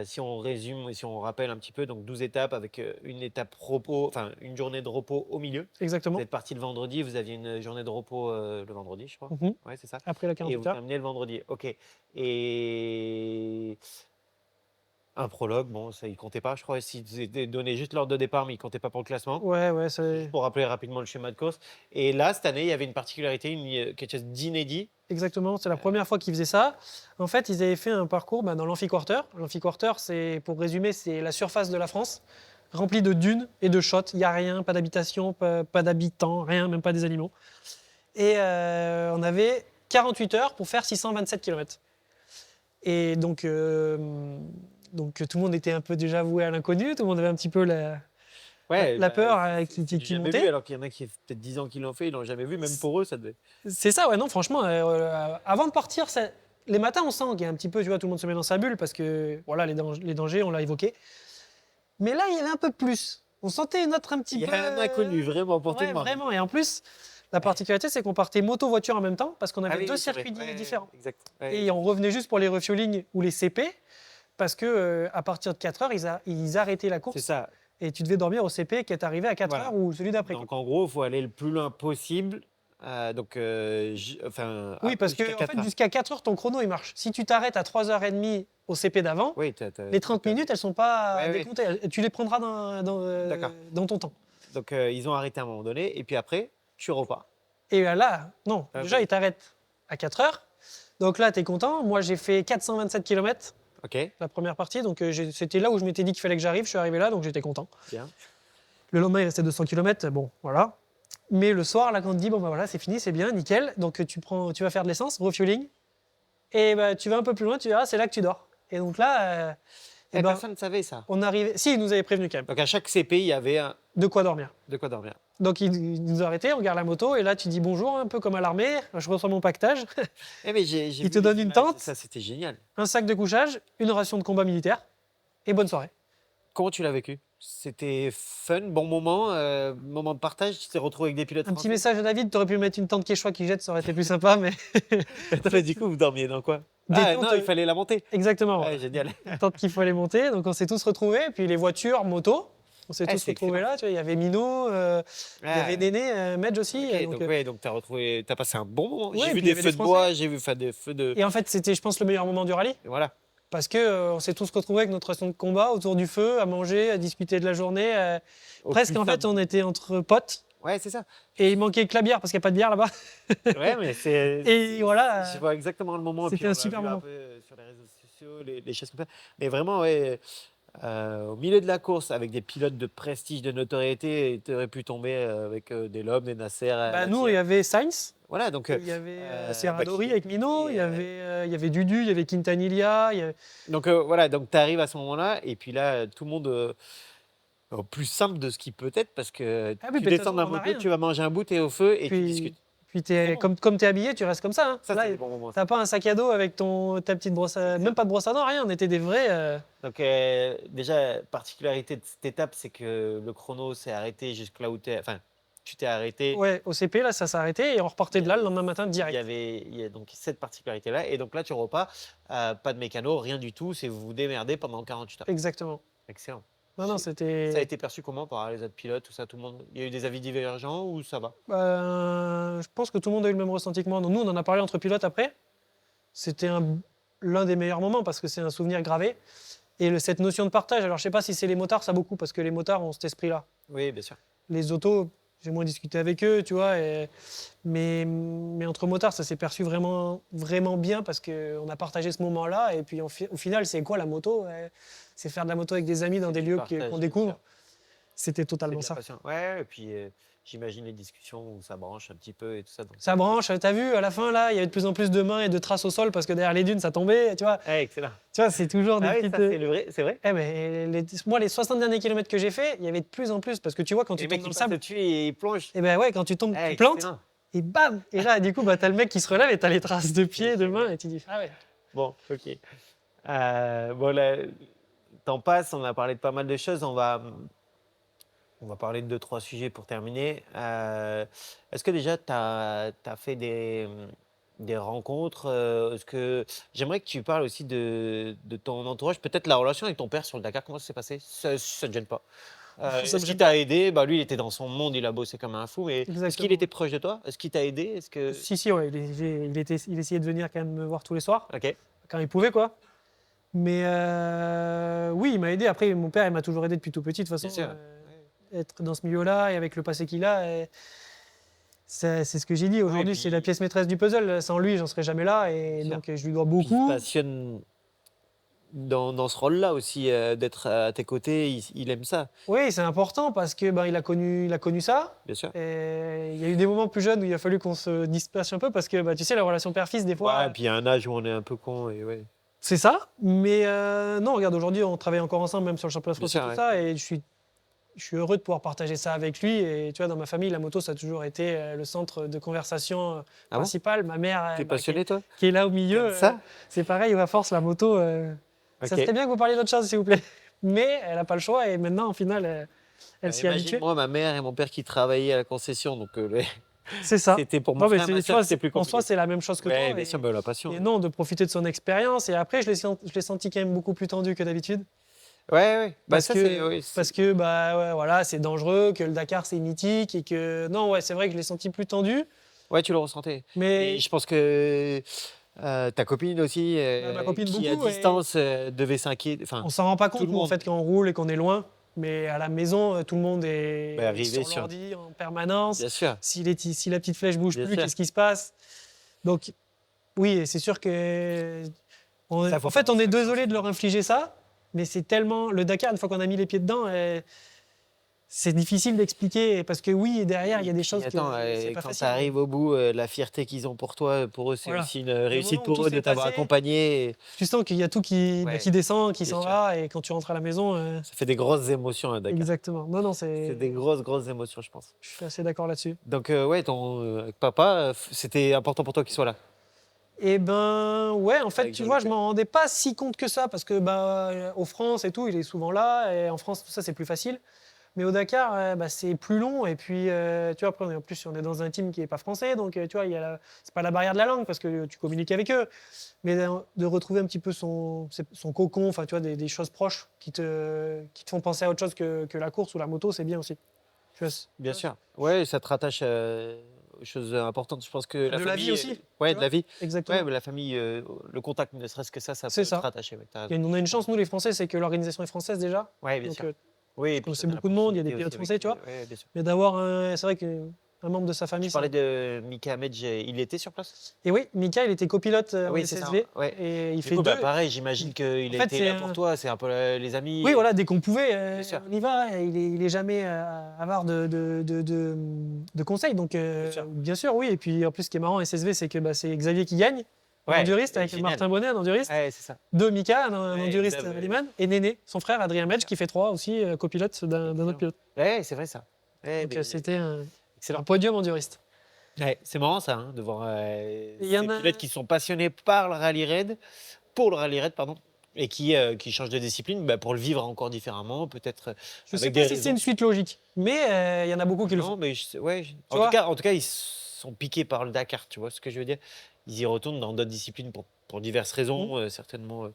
si on résume, si on rappelle un petit peu, donc 12 étapes avec une étape repos, enfin une journée de repos au milieu. Exactement. Vous êtes parti le vendredi, vous aviez une journée de repos le vendredi, je crois. Ouais, c'est ça. Après la 48 heures. Et vous terminez le vendredi. Ok. Et un prologue, bon, ça, il comptait pas, je crois. S'ils étaient donné juste l'ordre de départ, mais il comptait pas pour le classement. Ouais, Juste pour rappeler rapidement le schéma de course. Et là, cette année, il y avait une particularité, quelque chose d'inédit. Exactement, c'est la première fois qu'ils faisaient ça. En fait, ils avaient fait un parcours dans l'Amphiquarter. L'Amphiquarter, c'est, pour résumer, c'est la surface de la France, remplie de dunes et de chôtes. Il n'y a rien, pas d'habitation, pas d'habitants, rien, même pas des animaux. Et on avait 48 heures pour faire 627 km. Et donc tout le monde était un peu déjà voué à l'inconnu, tout le monde avait un petit peu la peur qui montait. Vu, alors qu'il y en a qui ont peut-être 10 ans qu'ils l'ont fait, ils l'ont jamais vu, même pour eux, ça devait. C'est ça, ouais, non, franchement, avant de partir, les matins, on sent qu'il y a un petit peu, tu vois, tout le monde se met dans sa bulle parce que, voilà, les dangers, on l'a évoqué. Mais là, il y avait un peu plus. On sentait une autre un petit peu. Il y a un inconnu, vraiment, pour tout le monde. Vraiment, et en plus, la particularité, c'est qu'on partait moto-voiture en même temps parce qu'on avait deux circuits différents. Exact. Et on revenait juste pour les refueling ou les CP parce que à partir de 4 heures, ils arrêtaient la course. C'est ça. Et tu devais dormir au CP qui est arrivé à 4 heures ou celui d'après. Donc en gros, il faut aller le plus loin possible. Oui, parce que en fait, jusqu'à 4 heures, ton chrono il marche. Si tu t'arrêtes à 3h30 au CP d'avant, les 30 minutes, elles ne sont pas décomptées. Tu les prendras dans ton temps. Donc ils ont arrêté à un moment donné, et puis après, tu repars. Et là, non. Déjà, ils t'arrêtent à 4 heures. Donc là, tu es content. Moi, j'ai fait 427 km. La première partie, donc c'était là où je m'étais dit qu'il fallait que j'arrive. Je suis arrivé là, donc j'étais content. Bien. Le lendemain, il restait 200 km. Bon, voilà. Mais le soir, là, quand on te dit, bon, bah voilà, c'est fini, c'est bien, nickel. Donc tu vas faire de l'essence, refueling. Et tu vas un peu plus loin, tu verras, c'est là que tu dors. Et donc là. Personne ne savait ça. On arrivait. Si, ils nous avaient prévenu quand même. Donc à chaque CP, il y avait de quoi dormir. Donc ils nous ont arrêtés, on garde la moto, et là tu dis bonjour, un peu comme à l'armée. Je reçois mon pactage. Ils te donnent une tente. Ça, c'était génial. Un sac de couchage, une ration de combat militaire, et bonne soirée. Comment tu l'as vécu? C'était fun, bon moment, moment de partage. Tu t'es retrouvé avec des pilotes. Un petit message à David, tu aurais pu mettre une tente Quechua qui jette, ça aurait été plus sympa, mais. Du coup, vous dormiez dans quoi? Non, il fallait la monter. Exactement. Ouais, génial. Une tente qu'il fallait monter, donc on s'est tous retrouvés. Et puis les voitures, motos, on s'est tous retrouvés là. Tu vois, il y avait Mino, il y avait Néné, Medj aussi. Donc t'as passé un bon moment. J'ai vu des feux de bois, j'ai vu des feux de. Et en fait, c'était, je pense, le meilleur moment du rallye. Et voilà. Parce qu'on s'est tous retrouvés avec notre ration de combat autour du feu, à manger, à discuter de la journée. Presque, en fait, on était entre potes. Ouais, c'est ça. Et il manquait que la bière, parce qu'il n'y a pas de bière là-bas. Ouais, mais c'est. Et voilà. Je vois exactement le moment. C'était un super moment. Un peu sur les réseaux sociaux, les choses comme ça. Mais vraiment, ouais. Au milieu de la course, avec des pilotes de prestige, de notoriété, tu aurais pu tomber avec des Loeb, des Nasser. Nous, il y avait Sainz. Voilà, donc. Il y avait Serradori avec Mino, il y avait Dudu, il y avait Quintanilla. Donc voilà, donc tu arrives à ce moment-là, et puis là, tout le monde. Au plus simple de ce qui peut être, parce que tu descends d'un moto, tu vas manger un bout, tu es au feu et tu discutes. Puis comme tu es habillé, tu restes comme ça. Hein. Ça, c'est bon moment. Tu n'as pas un sac à dos avec ta petite brosse à... Même pas de brosse à dents, rien. On était des vrais... Donc déjà, particularité de cette étape, c'est que le chrono s'est arrêté jusque là où tu t'es arrêté. Ouais, au CP, là, ça s'est arrêté et on repartait de là le lendemain matin direct. Il y a donc cette particularité-là. Et donc là, tu repars, pas de mécano, rien du tout. C'est vous vous démerdez pendant 48 heures. Exactement. Excellent. Non, c'était... Ça a été perçu comment par les autres pilotes, tout ça, tout le monde? Il y a eu des avis divergents ou ça va? Je pense que tout le monde a eu le même ressenti que moi. Nous, on en a parlé entre pilotes après. C'était l'un des meilleurs moments parce que c'est un souvenir gravé. Et cette notion de partage, alors je sais pas si c'est les motards, ça beaucoup, parce que les motards ont cet esprit-là. Oui, bien sûr. Les autos, j'ai moins discuté avec eux, tu vois. Mais entre motards, ça s'est perçu vraiment, vraiment bien parce qu'on a partagé ce moment-là. Et puis au final, c'est quoi la moto? C'est faire de la moto avec des amis dans des lieux qu'on découvre. C'était totalement ça. Ouais, et puis j'imagine les discussions où ça branche un petit peu et tout ça. Donc... Ça branche, t'as vu, à la fin, là, il y avait de plus en plus de mains et de traces au sol parce que derrière les dunes, ça tombait, tu vois. Ouais, excellent. Tu vois, c'est toujours des petites... c'est vrai. Moi, les 60 derniers kilomètres que j'ai fait, il y avait de plus en plus parce que tu vois, quand tu tombes dans le sable... Et il plonge. Et ben ouais, quand tu tombes, tu plantes, et bam. Et là, du coup, t'as le mec qui se relève et t'as les traces de pieds, de mains, et tu dis, ah ouais. Bon, ok. Bon, là, temps passe, on a parlé de pas mal de choses. On va parler de 2-3 sujets pour terminer. Est-ce que déjà, tu as fait des rencontres J'aimerais que tu parles aussi de ton entourage, peut-être la relation avec ton père sur le Dakar. Comment ça s'est passé? Ça ne te gêne pas? Est-ce qu'il t'a aidé? Lui, il était dans son monde, il a bossé comme un fou. Mais est-ce qu'il était proche de toi? Est-ce qu'il t'a aidé? Si, ouais. Il essayait de venir quand même me voir tous les soirs. Ok. Quand il pouvait, quoi. Mais oui, il m'a aidé. Après, mon père, il m'a toujours aidé depuis tout petit, de toute façon. Être dans ce milieu-là et avec le passé qu'il a, c'est ce que j'ai dit. Aujourd'hui, c'est la pièce maîtresse du puzzle. Sans lui, j'en serais jamais là. Et donc, je lui dois beaucoup. Il se passionne dans ce rôle-là aussi, d'être à tes côtés. Il aime ça. Oui, c'est important parce que il a connu ça. Bien sûr. Et il y a eu des moments plus jeunes où il a fallu qu'on se disperse un peu parce que tu sais, la relation père-fils, des fois. Ouais, et puis il y a un âge où on est un peu con. Et ouais. C'est ça. Mais non, regarde, aujourd'hui, on travaille encore ensemble, même sur le championnat de France et tout ça. Et je suis heureux de pouvoir partager ça avec lui. Et tu vois, dans ma famille, la moto, ça a toujours été le centre de conversation principal. Ma mère, t'es passionné, toi, qui est là au milieu, c'est pareil, à force, la moto. Ça serait bien que vous parliez d'autre chose, s'il vous plaît. Mais elle n'a pas le choix. Et maintenant, au final, elle s'y est habituée. Moi, ma mère et mon père qui travaillaient à la concession. Donc, c'est ça. C'était pour mon frère, c'est plus compliqué. En soi, c'est la même chose que toi. Bien sûr, la passion. Et non, de profiter de son expérience. Et après, je l'ai senti quand même beaucoup plus tendu que d'habitude. Ouais. Parce que voilà, c'est dangereux, que le Dakar c'est mythique et que non, c'est vrai que je l'ai senti plus tendu. Ouais, tu le ressentais. Mais je pense que ta copine aussi, ma copine qui beaucoup, à distance devait s'inquiéter. On s'en rend pas compte nous, en fait, quand on roule et qu'on est loin. Mais à la maison, tout le monde est sur l'ordi en permanence. Bien sûr. Si la petite flèche bouge plus, qu'est-ce qui se passe? Donc oui, c'est sûr que on est désolé de leur infliger ça. Mais c'est tellement... Le Dakar, une fois qu'on a mis les pieds dedans, c'est difficile d'expliquer. Parce que oui, derrière, il y a des choses c'est pas facile. Ça arrive au bout, la fierté qu'ils ont pour toi, pour eux, c'est aussi une réussite pour eux de t'avoir accompagné. Tu sens qu'il y a tout qui descend, qui s'en va. Et quand tu rentres à la maison... Ça fait des grosses émotions, un Dakar. Exactement. Non, c'est des grosses émotions, je pense. Je suis assez d'accord là-dessus. Donc, ton papa, c'était important pour toi qu'il soit là? Eh ben ouais, en fait, tu vois, je m'en rendais pas si compte que ça parce que au France et tout, il est souvent là et en France tout ça c'est plus facile. Mais au Dakar, c'est plus long et puis tu vois, après en plus on est dans un team qui est pas français, donc tu vois, c'est pas la barrière de la langue parce que tu communiques avec eux, mais de retrouver un petit peu son cocon, enfin tu vois, des choses proches qui te font penser à autre chose que la course ou la moto, c'est bien aussi. Bien sûr. Ouais, ça te rattache aux choses importantes. Je pense que la famille, la vie aussi. Ouais, de la vie. Exactement. Ouais, mais la famille, le contact, ne serait-ce que ça peut te rattacher. Ouais, on a une chance, nous les Français, c'est que l'organisation est française déjà. Ouais, bien sûr. Oui, c'est beaucoup de monde, il y a des pilotes français, tu vois. Ouais, bien sûr. Mais d'avoir, c'est vrai qu'un membre de sa famille. Tu parlais de Mika Medj, il était sur place? Et oui, Mika, il était copilote en SSV. Ouais. Et il fait pareil, j'imagine qu'il a été là pour toi, c'est un peu les amis. Oui, voilà, dès qu'on pouvait, on y va. Il est jamais avare de conseils. Donc, bien sûr, oui. Et puis, en plus, ce qui est marrant, SSV, c'est que c'est Xavier qui gagne. Un enduriste avec Martin Bonnet, un enduriste. Ouais, c'est ça. De Mika, un enduriste Rallyman. Et Néné, son frère, Adrien Medj, qui fait 3 aussi, copilote d'un autre pilote. Ouais, c'est vrai ça. Donc, c'était un podium enduriste. Ouais, c'est marrant ça, de voir ces pilotes qui sont passionnés par le rallye raid, et qui changent de discipline pour le vivre encore différemment, peut-être. Je ne sais pas si c'est une suite logique, mais il y en a beaucoup qui le font. Mais en tout cas, ils sont piqués par le Dakar, tu vois ce que je veux dire. Ils y retournent dans d'autres disciplines pour diverses raisons, certainement,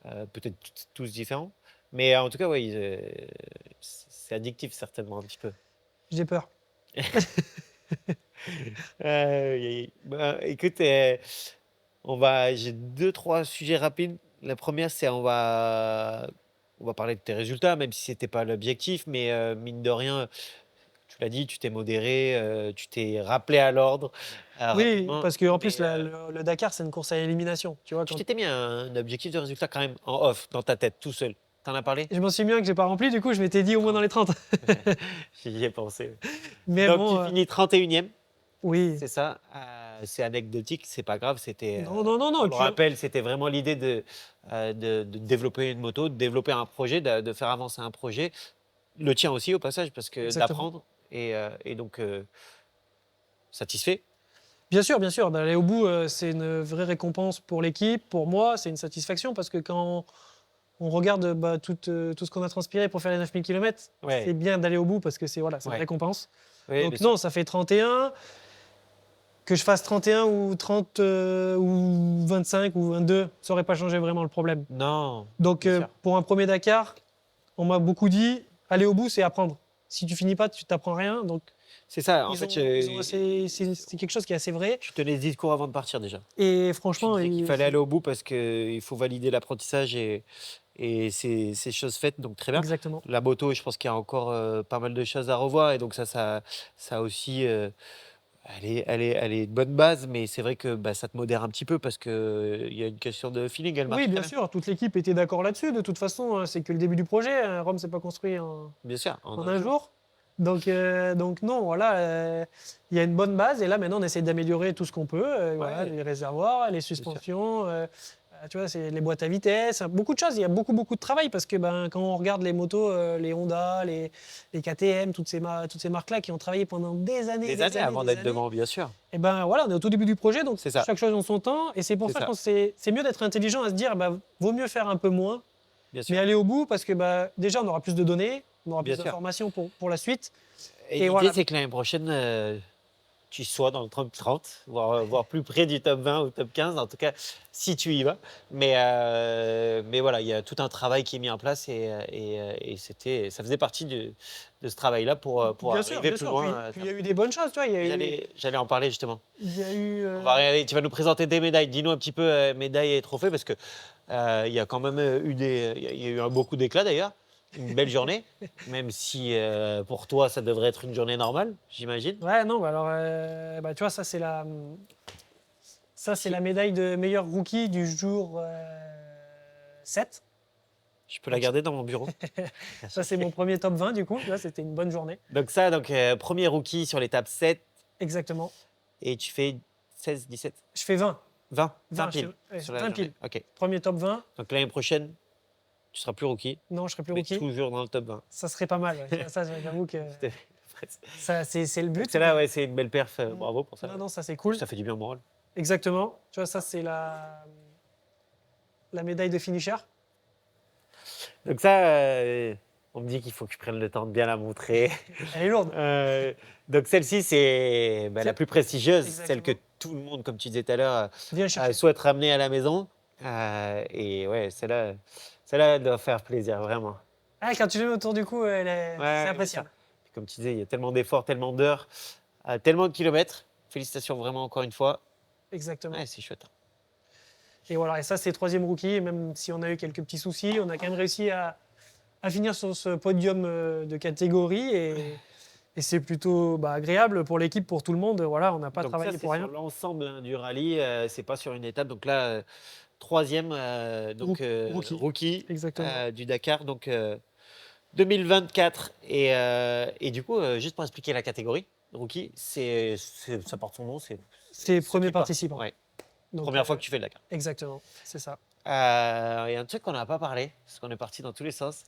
peut-être tous différents. Mais en tout cas, c'est addictif certainement un petit peu. J'ai peur. Écoute, j'ai 2-3 sujets rapides. La première, c'est on va parler de tes résultats, même si c'était pas l'objectif, mais mine de rien, tu l'as dit, tu t'es modéré, tu t'es rappelé à l'ordre. Oui, parce qu'en plus, le Dakar, c'est une course à élimination. Tu t'étais mis un objectif de résultat quand même en off, dans ta tête, tout seul. T'en as parlé? Je m'en suis bien que j'ai pas rempli, du coup, je m'étais dit au moins dans les 30. J'y ai pensé. Mais Donc, bon, tu finis 31e, oui. c'est ça. C'est anecdotique, c'est pas grave. C'était, Non, non, non, non. on Et le puis, rappelle, c'était vraiment l'idée de développer une moto, de développer un projet, de faire avancer un projet. Le tien aussi, au passage, parce que exactement. d'apprendre. Et donc, satisfait. Bien sûr, d'aller au bout, c'est une vraie récompense pour l'équipe, pour moi, c'est une satisfaction parce que quand on regarde tout ce qu'on a transpiré pour faire les 9000 km, Ouais. c'est bien d'aller au bout parce que c'est une Ouais. récompense. Oui, Donc bien non, ça fait 31. Que je fasse 31 ou 30 ou 25 ou 22, ça n'aurait pas changé vraiment le problème. Non, Donc bien sûr. pour un premier Dakar, on m'a beaucoup dit, aller au bout, c'est apprendre. Si tu finis pas, tu t'apprends rien. Donc C'est ça. En fait, c'est quelque chose qui est assez vrai. tu tenais ce discours avant de partir déjà. Et Tu franchement, disais qu'il fallait aller au bout parce qu'il faut valider l'apprentissage et c'est chose faite, donc très bien. exactement. La moto, je pense qu'il y a encore pas mal de choses à revoir et donc ça aussi, elle est de bonne base, mais c'est vrai que ça te modère un petit peu parce qu'il y a une question de feeling, elle marche Oui, très bien bien. sûr, toute l'équipe était d'accord là-dessus. De toute façon, c'est que le début du projet. Rome s'est pas construit Bien sûr, en un jour. Donc non, voilà, il y a une bonne base et là maintenant on essaie d'améliorer tout ce qu'on peut. Voilà, Ouais. les réservoirs, les suspensions, tu vois, c'est les boîtes à vitesse, beaucoup de choses. Il y a beaucoup de travail parce que quand on regarde les motos, les Honda, les KTM, toutes ces marques-là qui ont travaillé pendant des années, Des années avant des d'être années, devant, bien sûr. et voilà, on est au tout début du projet, donc C'est ça. chaque chose en son temps. Et c'est pour C'est ça, ça. je pense que c'est mieux d'être intelligent à se dire, vaut mieux faire un peu moins, Bien mais sûr. aller au bout parce que déjà on aura plus de données, on aura Bien plus sûr. d'informations pour la suite. Et Et l'idée, voilà. c'est que l'année prochaine, tu sois dans le top 30, voire plus près du top 20 ou top 15, en tout cas, si tu y vas. Mais voilà, il y a tout un travail qui est mis en place et ça faisait partie de ce travail-là pour Bien sûr, arriver bien plus sûr. loin. Puis il y a eu des bonnes choses, tu vois. J'allais en parler justement. Il y a eu On va regarder, tu vas nous présenter des médailles. Dis-nous un petit peu médailles et trophées parce que il y a quand même il y a eu beaucoup d'éclats d'ailleurs. Une belle journée, même si pour toi ça devrait être une journée normale, j'imagine. Ouais, non, alors, tu vois, ça, c'est la médaille de meilleur rookie du jour 7. Je peux la garder dans mon bureau. Ça, c'est mon premier top 20, du coup. Tu vois, c'était une bonne journée. Donc premier rookie sur l'étape 7 Exactement. et tu fais 16, 17, Je fais 20. 20, 20 20 piles ouais, sur la 20 journée. piles. Ok. Premier top 20. Donc l'année prochaine, tu seras plus rookie, Non, je serai plus mais rookie. toujours dans le top 20. Ça serait pas mal. Ouais. Ça, j'avoue que ça, c'est le but. C'est là, ouais, c'est une belle perf. Bravo pour ça. Non, ça, c'est cool. Ça fait du bien au moral. Exactement. Tu vois, ça, c'est la médaille de finisher. Donc ça, on me dit qu'il faut que je prenne le temps de bien la montrer. Elle est lourde. Donc celle-ci, c'est la plus prestigieuse, Exactement. celle que tout le monde, comme tu disais tout à l'heure, Viens chercher. souhaite ramener à la maison. Et ouais, celle-là, elle doit faire plaisir, vraiment. Ah, quand tu le mets autour du cou, c'est impressionnant. Puis comme tu disais, il y a tellement d'efforts, tellement d'heures, tellement de kilomètres. Félicitations vraiment encore une fois. Exactement. Ouais, c'est chouette. Et voilà, et ça, c'est troisième rookie. Et même si on a eu quelques petits soucis, on a quand même réussi à finir sur ce podium de catégorie. Et c'est plutôt agréable pour l'équipe, pour tout le monde. Voilà, on n'a pas Donc travaillé ça, pour rien. sur l'ensemble du rallye, c'est pas sur une étape. Donc là, troisième rookie Exactement. du Dakar, donc 2024. Et du coup, juste pour expliquer la catégorie, rookie, ça porte son nom. C'est ceux premier qui participant. Ouais. Donc, Première fois que tu fais le Dakar. Exactement, c'est ça. Il y a un truc qu'on n'a pas parlé, parce qu'on est parti dans tous les sens.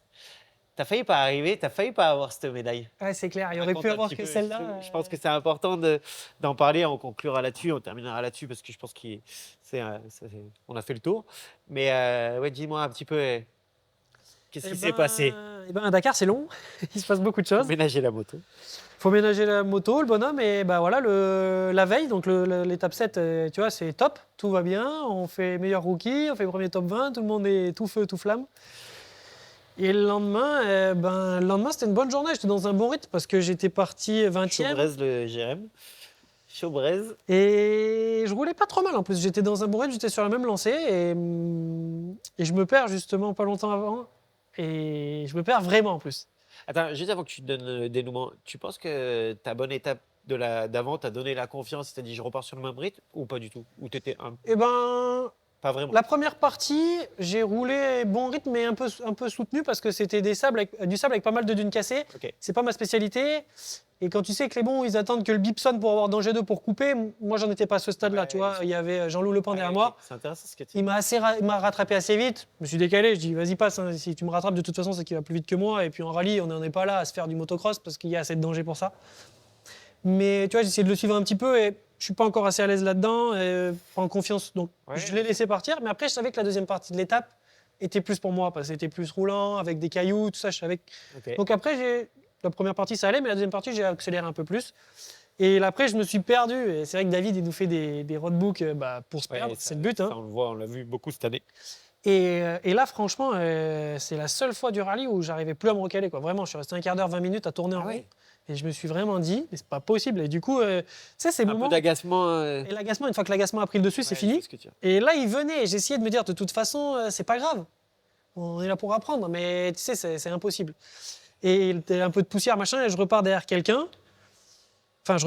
T'as failli pas arriver, t'as failli pas avoir cette médaille. Ouais, c'est clair, il y aurait Raconte pu un avoir petit que peu. celle-là. Je pense que c'est important d'en parler. On conclura là-dessus, on terminera là-dessus parce que je pense qu'on a fait le tour. Mais ouais, dis-moi un petit peu, qu'est-ce qui s'est passé? À Dakar, c'est long. Il se passe beaucoup de choses. Ménager la moto. Faut ménager la moto, le bonhomme. Et voilà, la veille, donc l'étape 7, tu vois, c'est top. Tout va bien. On fait meilleur rookie, on fait premier top 20. Tout le monde est tout feu, tout flamme. Et le lendemain, c'était une bonne journée. J'étais dans un bon rythme parce que j'étais parti 20e. Chaubrez, le GRM. Chaubrez. Et je roulais pas trop mal en plus. J'étais dans un bon rythme, j'étais sur la même lancée. Et je me perds justement pas longtemps avant. Et je me perds vraiment en plus. Attends, juste avant que tu donnes le dénouement, tu penses que ta bonne étape d'avant t'a donné la confiance, t'as dit je repars sur le même rythme ou pas du tout? Ou t'étais un... Eh ben, Pas vraiment. La première partie, j'ai roulé bon rythme, mais un peu soutenu parce que c'était du sable avec pas mal de dunes cassées. Okay. C'est pas ma spécialité. Et quand tu sais que les bons, ils attendent que le bip sonne pour avoir danger 2 pour couper, moi, j'en étais pas à ce stade-là. Tu vois, il y avait Jean-Loup Lepin derrière moi. C'est intéressant ce que tu dis. Il m'a rattrapé assez vite. Je me suis décalé. Je dis, vas-y, passe. Hein. Si tu me rattrapes, de toute façon, c'est qu'il va plus vite que moi. Et puis en rallye, on n'en est pas là à se faire du motocross parce qu'il y a assez de danger pour ça. Mais tu vois, j'ai essayé de le suivre un petit peu et je suis pas encore assez à l'aise là-dedans, pas en confiance. Donc je l'ai laissé partir. Mais après, je savais que la deuxième partie de l'étape était plus pour moi parce que c'était plus roulant, avec des cailloux, tout ça. Je savais. Okay. Donc après, la première partie, ça allait, mais la deuxième partie, j'ai accéléré un peu plus. Et après, je me suis perdu. Et c'est vrai que David, il nous fait des roadbooks pour se perdre. C'est le but. Hein. Ça, on l'a vu beaucoup cette année. Et là, franchement, c'est la seule fois du rallye où j'arrivais plus à me recaler. Quoi. Vraiment, je suis resté un quart d'heure, 20 minutes à tourner en rond. Et je me suis vraiment dit, mais c'est pas possible. Et du coup, tu sais, c'est un peu d'agacement. Et l'agacement, une fois que l'agacement a pris le dessus, c'est fini. Et là, il venait. J'essayais de me dire, de toute façon, c'est pas grave. On est là pour apprendre, mais tu sais, c'est impossible. Et il y a un peu de poussière, machin, et je repars derrière quelqu'un. Enfin,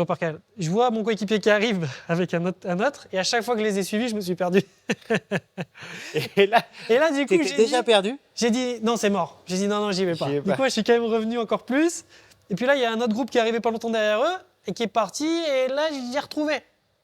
je vois mon coéquipier qui arrive avec un autre, et à chaque fois que je les ai suivis, je me suis perdu. et là, du coup, j'ai déjà perdu. J'ai dit, non, c'est mort. J'ai dit, non, j'y vais pas. Du coup, je suis quand même revenu encore plus. Et puis là, il y a un autre groupe qui est arrivé pas longtemps derrière eux, et qui est parti, et là, je les ai retrouvés.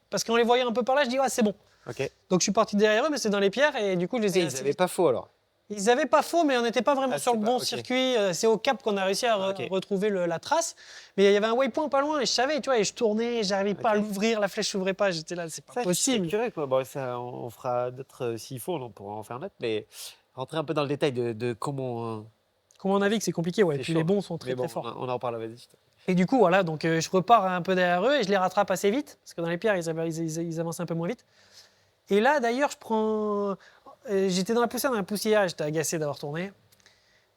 Parce qu'on les voyait un peu par là, je dis, ouais, c'est bon. Okay. Donc, je suis parti derrière eux, mais c'est dans les pierres, et du coup, je les ai... Ils n'avaient pas faux, alors. Ils n'avaient pas faux, mais on n'était pas vraiment sur le bon circuit. C'est au cap qu'on a réussi à retrouver la trace. Mais il y avait un waypoint pas loin et je savais, tu vois, et je tournais, j'arrivais pas à l'ouvrir, la flèche s'ouvrait pas. J'étais là, c'est pas possible. C'est quoi. Bon, ça, on fera d'autres s'il faut, on pourra en faire d'autres. Mais rentrer un peu dans le détail de comment. Comment on navigue, c'est compliqué, ouais. Et puis les bons sont très forts. On en parle, vas-y. Et du coup, voilà, donc je repars un peu derrière eux et je les rattrape assez vite parce que dans les pierres, ils avancent un peu moins vite. Et là, d'ailleurs, j'étais dans la poussière, j'étais agacé d'avoir tourné.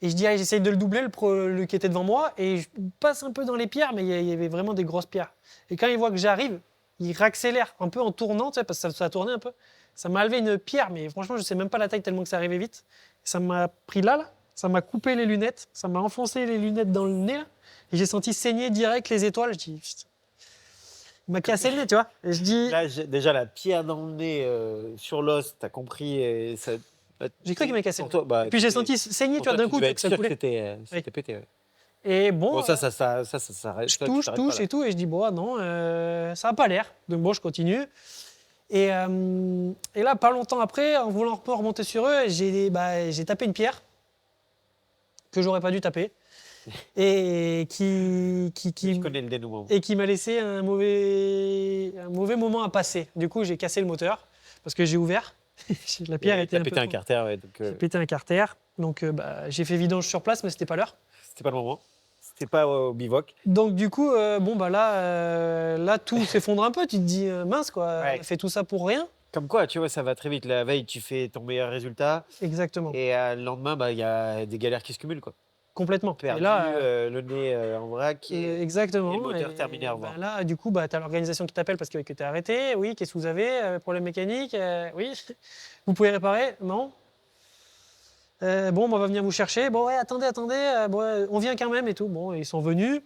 Et je dis, j'essaye de le doubler, le qui était devant moi, et je passe un peu dans les pierres, mais il y avait vraiment des grosses pierres. Et quand il voit que j'arrive, il réaccélère un peu en tournant, tu sais, parce que ça a tourné un peu. Ça m'a levé une pierre, mais franchement, je ne sais même pas la taille tellement que ça arrivait vite. Ça m'a pris là, ça m'a coupé les lunettes, ça m'a enfoncé les lunettes dans le nez, là, et j'ai senti saigner direct les étoiles. Je dis, putain. Il m'a cassé le nez, tu vois. Et je dis... Là, déjà, la pierre dans le nez sur l'os, t'as compris. Ça... J'ai cru qu'il m'a cassé. Et puis j'ai senti saigner, tu vois, d'un coup, que ça coulait. C'était pété. Ouais. Et bon, ça reste. Je touche et tout, et je dis, bon, non, ça n'a pas l'air. Donc bon, je continue. Et là, pas longtemps après, en voulant remonter sur eux, j'ai tapé une pierre que j'aurais pas dû taper. Et Je connais le dénouement. Et qui m'a laissé un mauvais moment à passer. Du coup, j'ai cassé le moteur parce que j'ai ouvert. La pierre était un peu... pété un carter, ouais. J'ai pété un carter. Donc, j'ai fait vidange sur place, mais c'était pas l'heure. C'était pas le moment. C'était pas au bivouac. Donc, du coup, là, tout s'effondre un peu. Tu te dis, mince, quoi. On fait tout ça pour rien. Comme quoi, tu vois, ça va très vite. La veille, tu fais ton meilleur résultat. Exactement. Et le lendemain, il y a des galères qui se cumulent, quoi. Complètement. Perdu, et là, le nez en vrac. Exactement. Et le moteur terminé à revoir. Là, du coup, tu as l'organisation qui t'appelle parce que tu es arrêté. Oui, qu'est-ce que vous avez? Problème mécanique? Oui. Vous pouvez réparer? Non. Bon, on va venir vous chercher. Bon, ouais, attendez. On vient quand même et tout. Bon, ils sont venus.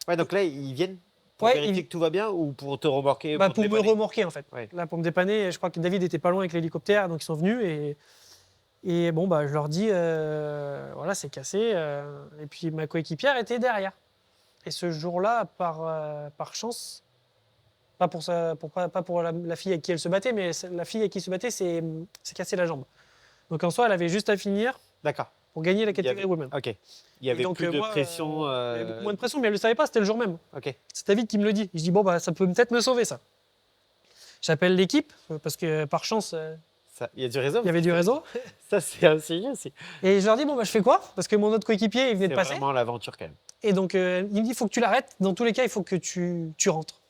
Ouais, donc là, ils viennent pour vérifier que tout va bien ou pour te remorquer? Pour me remorquer, en fait. Ouais. Là, pour me dépanner, je crois que David était pas loin avec l'hélicoptère, donc ils sont venus et bon, je leur dis, voilà, c'est cassé. Et puis ma coéquipière était derrière. Et ce jour-là, par chance, pas pour la fille avec qui elle se battait, mais la fille avec qui se battait s'est cassé la jambe. Donc en soi, elle avait juste à finir. D'accord. Pour gagner la catégorie Women. Ok. Il y avait donc, plus de pression. Il y avait beaucoup moins de pression, mais elle ne le savait pas, c'était le jour même. Ok. C'est David qui me le dit. Je dis, bon, ça peut peut-être me sauver, ça. J'appelle l'équipe, parce que par chance. Il y a du réseau. Il y avait du réseau. Ça, c'est un signe aussi. Et je leur dis, bon, je fais quoi? Parce que mon autre coéquipier, il venait de passer. C'est vraiment l'aventure quand même. Et donc, il me dit, il faut que tu l'arrêtes. Dans tous les cas, il faut que tu rentres.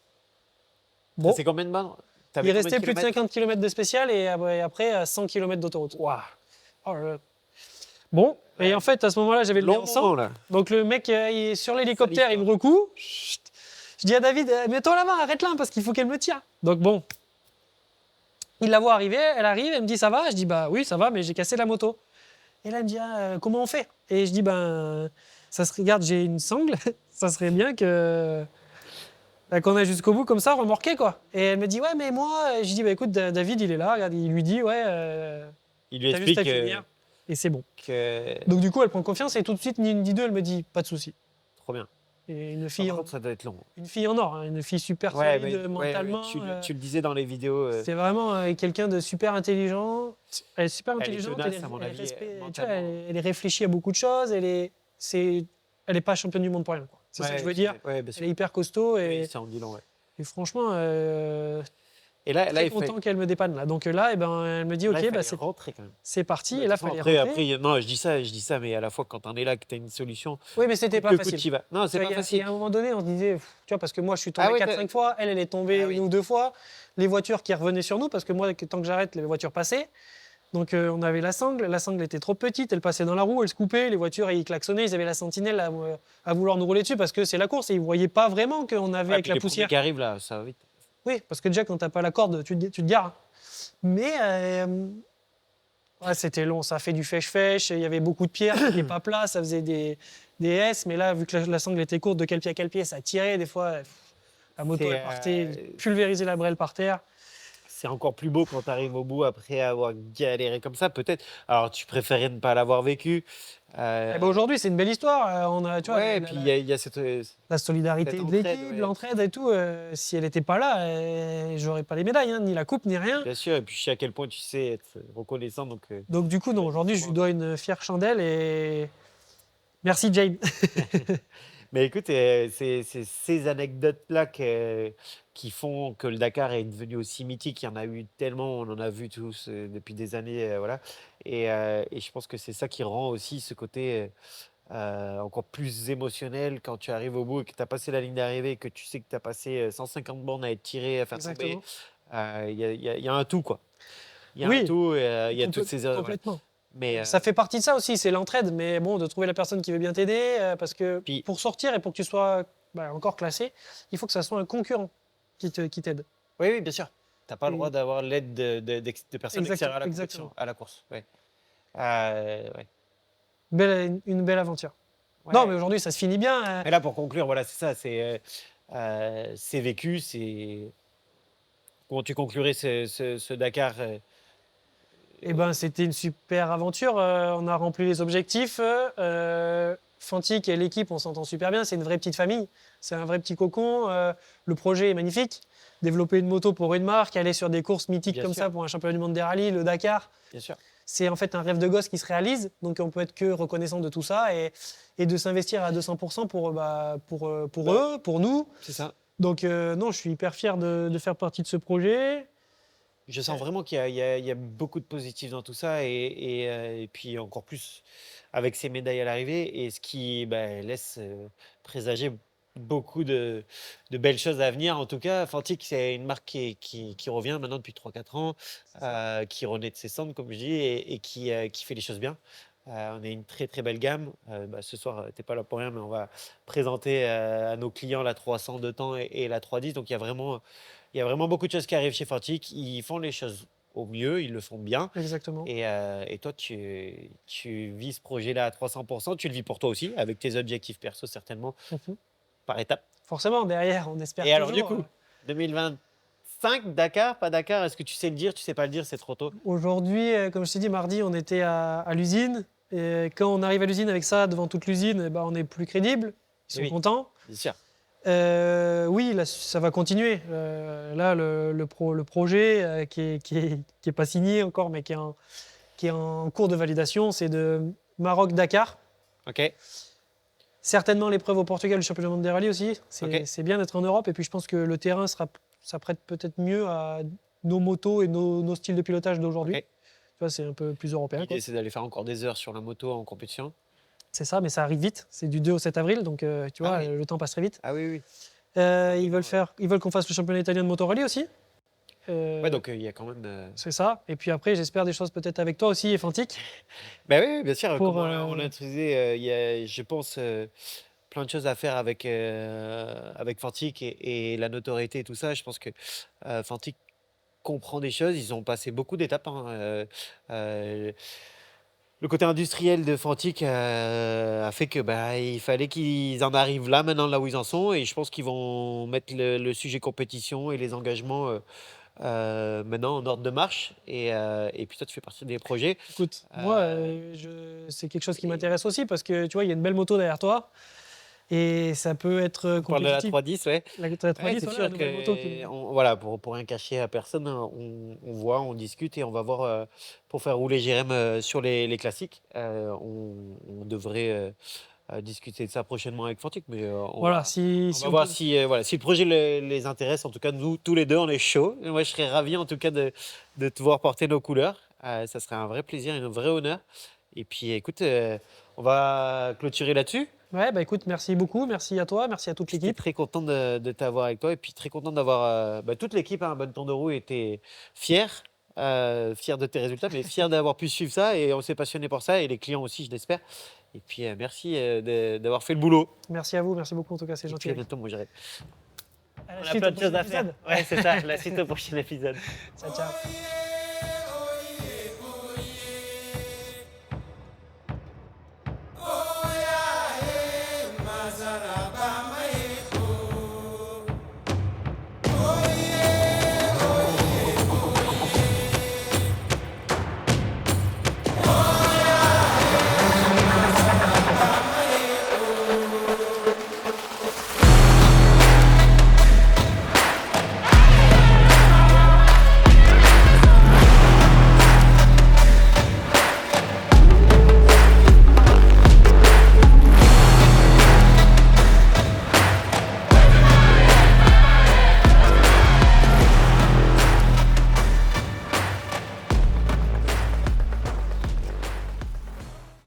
Bon. C'est combien de bornes? Il restait plus de 50 km de spécial et après 100 km d'autoroute. Waouh. Oh là là. Bon, et en fait, à ce moment-là, j'avais le nez en sang. Là. Donc le mec, il est sur l'hélicoptère, il me recoue. Je dis à David, mets-toi là-bas, arrête là, parce qu'il faut qu'elle me tire. Donc bon, il la voit arriver, elle arrive, elle me dit, ça va? Je dis, oui, ça va, mais j'ai cassé la moto. Et là, elle me dit, comment on fait? Et je dis, ça se regarde, j'ai une sangle, ça serait bien que qu'on a jusqu'au bout comme ça, remorqué quoi. Et elle me dit ouais mais moi, je dis bah écoute David il est là, regarde, il lui dit ouais, Il lui t'as juste à explique finir et c'est bon. que Donc du coup elle prend confiance et tout de suite ni une ni deux elle me dit pas de souci. trop bien. Et Par contre, ça doit être long. une fille en or, hein, une fille super Ouais, solide mentalement. tu le disais dans les vidéos. C'est vraiment quelqu'un de super intelligent. Elle est super Elle est intelligente, tenace, à mon avis, tu vois, mentalement. elle est réfléchie à beaucoup de choses. Elle est pas championne du monde pour rien. Quoi. C'est ça que je veux dire. Ouais, bien Elle sûr. est hyper costaud Oui, ça en dit long, ouais. et franchement, Et là, très il content fait. qu'elle me dépanne là. Donc là, elle me dit Là, il ok, bah, fallait rentrer quand même. c'est parti. De Et là, toute façon, fallait rentrer. après, non, je dis ça, mais à la fois, quand t'en es là, que t'as une solution, Oui, mais c'était pas le coup facile. tu y vas. Non, c'est Tu vois, pas il y facile. a un moment donné, on se disait, tu vois, parce que moi, je suis tombé Ah ouais, 4-5 fois, elle est tombée Ah oui. une ou deux fois. Les voitures qui revenaient sur nous, parce que moi, tant que j'arrête, les voitures passaient. Donc, on avait la sangle était trop petite, elle passait dans la roue, elle se coupait, les voitures, ils klaxonnaient, ils avaient la sentinelle à vouloir nous rouler dessus parce que c'est la course et ils ne voyaient pas vraiment qu'on avait Ouais, avec puis la les poussière. premiers qui arrivent là, ça va vite. Oui, parce que déjà, quand tu n'as pas la corde, tu te gares. Mais ouais, c'était long, ça a fait du fèche-fèche, il y avait beaucoup de pierres, c'était pas plat, ça faisait des S, mais là, vu que la sangle était courte, de quel pied à quel pied, ça tirait, des fois, la moto, elle partait, pulvériser la brêle par terre. C'est encore plus beau quand tu arrives au bout après avoir galéré comme ça, peut-être. Alors, tu préférais ne pas l'avoir vécu. Eh ben, aujourd'hui, c'est une belle histoire. On a, tu vois, Ouais, et puis il y a cette. la solidarité cette de entraide, l'équipe, ouais. l'entraide et tout. Si elle n'était pas là, j'aurais pas les médailles, hein, ni la coupe, ni rien. Bien sûr, et puis je sais à quel point tu sais être reconnaissant. Donc du coup, non, aujourd'hui, je lui dois une fière chandelle et merci Jane. Mais écoute, c'est ces anecdotes-là qui font que le Dakar est devenu aussi mythique. Il y en a eu tellement, on en a vu tous depuis des années. Voilà. Et je pense que c'est ça qui rend aussi ce côté encore plus émotionnel quand tu arrives au bout et que tu as passé la ligne d'arrivée et que tu sais que tu as passé 150 bornes à être tiré, à faire tomber. Exactement. Il y a un tout, quoi. Il y a un Oui, tout, et il y a toutes ces... voilà. complètement. Mais Ça fait partie de ça aussi, c'est l'entraide. Mais bon, de trouver la personne qui veut bien t'aider, parce que Puis- pour sortir et pour que tu sois encore classé, il faut que ça soit un concurrent qui t'aide. oui, oui, bien sûr. Tu n'as pas le Et- droit d'avoir l'aide de personnes extérieures à la compétition, exactement. à la course. Ouais. Ouais. Une belle aventure. Ouais. Non, mais aujourd'hui, ça se finit bien. Mais là, pour conclure, voilà, c'est ça. C'est vécu. Comment tu conclurais ce Dakar Eh ben, c'était une super aventure. On a rempli les objectifs. Fantic et l'équipe, on s'entend super bien. C'est une vraie petite famille. C'est un vrai petit cocon. Le projet est magnifique. Développer une moto pour une marque, aller sur des courses mythiques Bien comme sûr. ça pour un championnat du monde des rallyes, le Dakar. Bien sûr. C'est en fait un rêve de gosse qui se réalise. Donc on peut être que reconnaissant de tout ça et de s'investir à 200% pour eux, pour nous. C'est ça. Donc non, je suis hyper fier de faire partie de ce projet. Je sens vraiment qu'il y a beaucoup de positifs dans tout ça et puis encore plus avec ces médailles à l'arrivée et ce qui laisse présager beaucoup de belles choses à venir. En tout cas, Fantic, c'est une marque qui revient maintenant depuis 3-4 ans, qui renaît de ses cendres, comme je dis, et qui fait les choses bien. On a une très très belle gamme. Ce soir, tu n'es pas là pour rien, mais on va présenter à nos clients la 300 de temps et la 310. Donc il y a vraiment beaucoup de choses qui arrivent chez Fantic. Ils font les choses au mieux, ils le font bien. Exactement. Et toi, tu vis ce projet-là à 300%. Tu le vis pour toi aussi, avec tes objectifs perso certainement, par étapes. Forcément, derrière, on espère Et alors, du toujours. coup, 2025, Dakar, pas Dakar, est-ce que tu sais le dire, tu sais pas le dire, c'est trop tôt? Aujourd'hui, comme je t'ai dit, mardi, on était à l'usine. Et quand on arrive à l'usine avec ça devant toute l'usine, eh ben, on est plus crédible. Ils sont Oui. contents. Bien sûr. Oui, là, ça va continuer. Là, le projet qui est pas signé encore, mais qui est en cours de validation, c'est de Maroc-Dakar. Ok. Certainement l'épreuve au Portugal, le championnat du monde des rallyes aussi. Ok. C'est bien d'être en Europe. Et puis je pense que le terrain ça prête peut-être mieux à nos motos et nos styles de pilotage d'aujourd'hui. Ok. Tu vois, c'est un peu plus européen. L'idée, c'est d'aller faire encore des heures sur la moto en compétition. C'est ça, mais ça arrive vite. C'est du 2 au 7 avril, donc tu vois, oui. le temps passe très vite. Ah oui, oui. Ils veulent qu'on fasse le championnat italien de motorrallye aussi. Ouais, donc il y a quand même. C'est ça. Et puis après, j'espère des choses peut-être avec toi aussi et Fantic. Ben oui, bien sûr. Pour, Comme on l'a introduisé, il y a, je pense, plein de choses à faire avec Fantic et la notoriété et tout ça. Je pense que Fantic comprend des choses. Ils ont passé beaucoup d'étapes. Hein. le côté industriel de Fantic a fait que il fallait qu'ils en arrivent là, maintenant, là où ils en sont. Et je pense qu'ils vont mettre le sujet compétition et les engagements maintenant en ordre de marche. Et puis toi, tu fais partie des projets. Écoute, moi, c'est quelque chose qui m'intéresse aussi parce que tu vois, il y a une belle moto derrière toi et ça peut être On parle de la compétitif. 310, ouais. La 310, Ouais, c'est voilà, sûr la nouvelle moto qui... voilà, pour rien cacher à personne, hein, on voit, on discute et on va voir pour faire rouler Jérém sur les classiques. On devrait discuter de ça prochainement avec Fantic, mais Voilà, on va voir si, voilà, si le projet les intéresse. En tout cas, nous, tous les deux, on est chauds. Et moi, je serais ravi, en tout cas, de te voir porter nos couleurs. Ça serait un vrai plaisir et un vrai honneur. Et puis, écoute, on va clôturer là-dessus. Ouais, écoute, merci beaucoup, merci à toi, merci à toute J'étais l'équipe. très content de t'avoir avec toi et puis très content d'avoir toute l'équipe, hein, Bonne Temps de Roue était fière, fière de tes résultats, mais fière d'avoir pu suivre ça et on s'est passionné pour ça et les clients aussi, je l'espère. Et puis merci d'avoir fait le boulot. Merci à vous, merci beaucoup en tout cas, c'est Et gentil. puis à bientôt, moi j'arrête. À la On a suite plein au de choses prochain à faire. épisode. Ouais, c'est ça, la suite au prochain épisode. Ciao, ciao.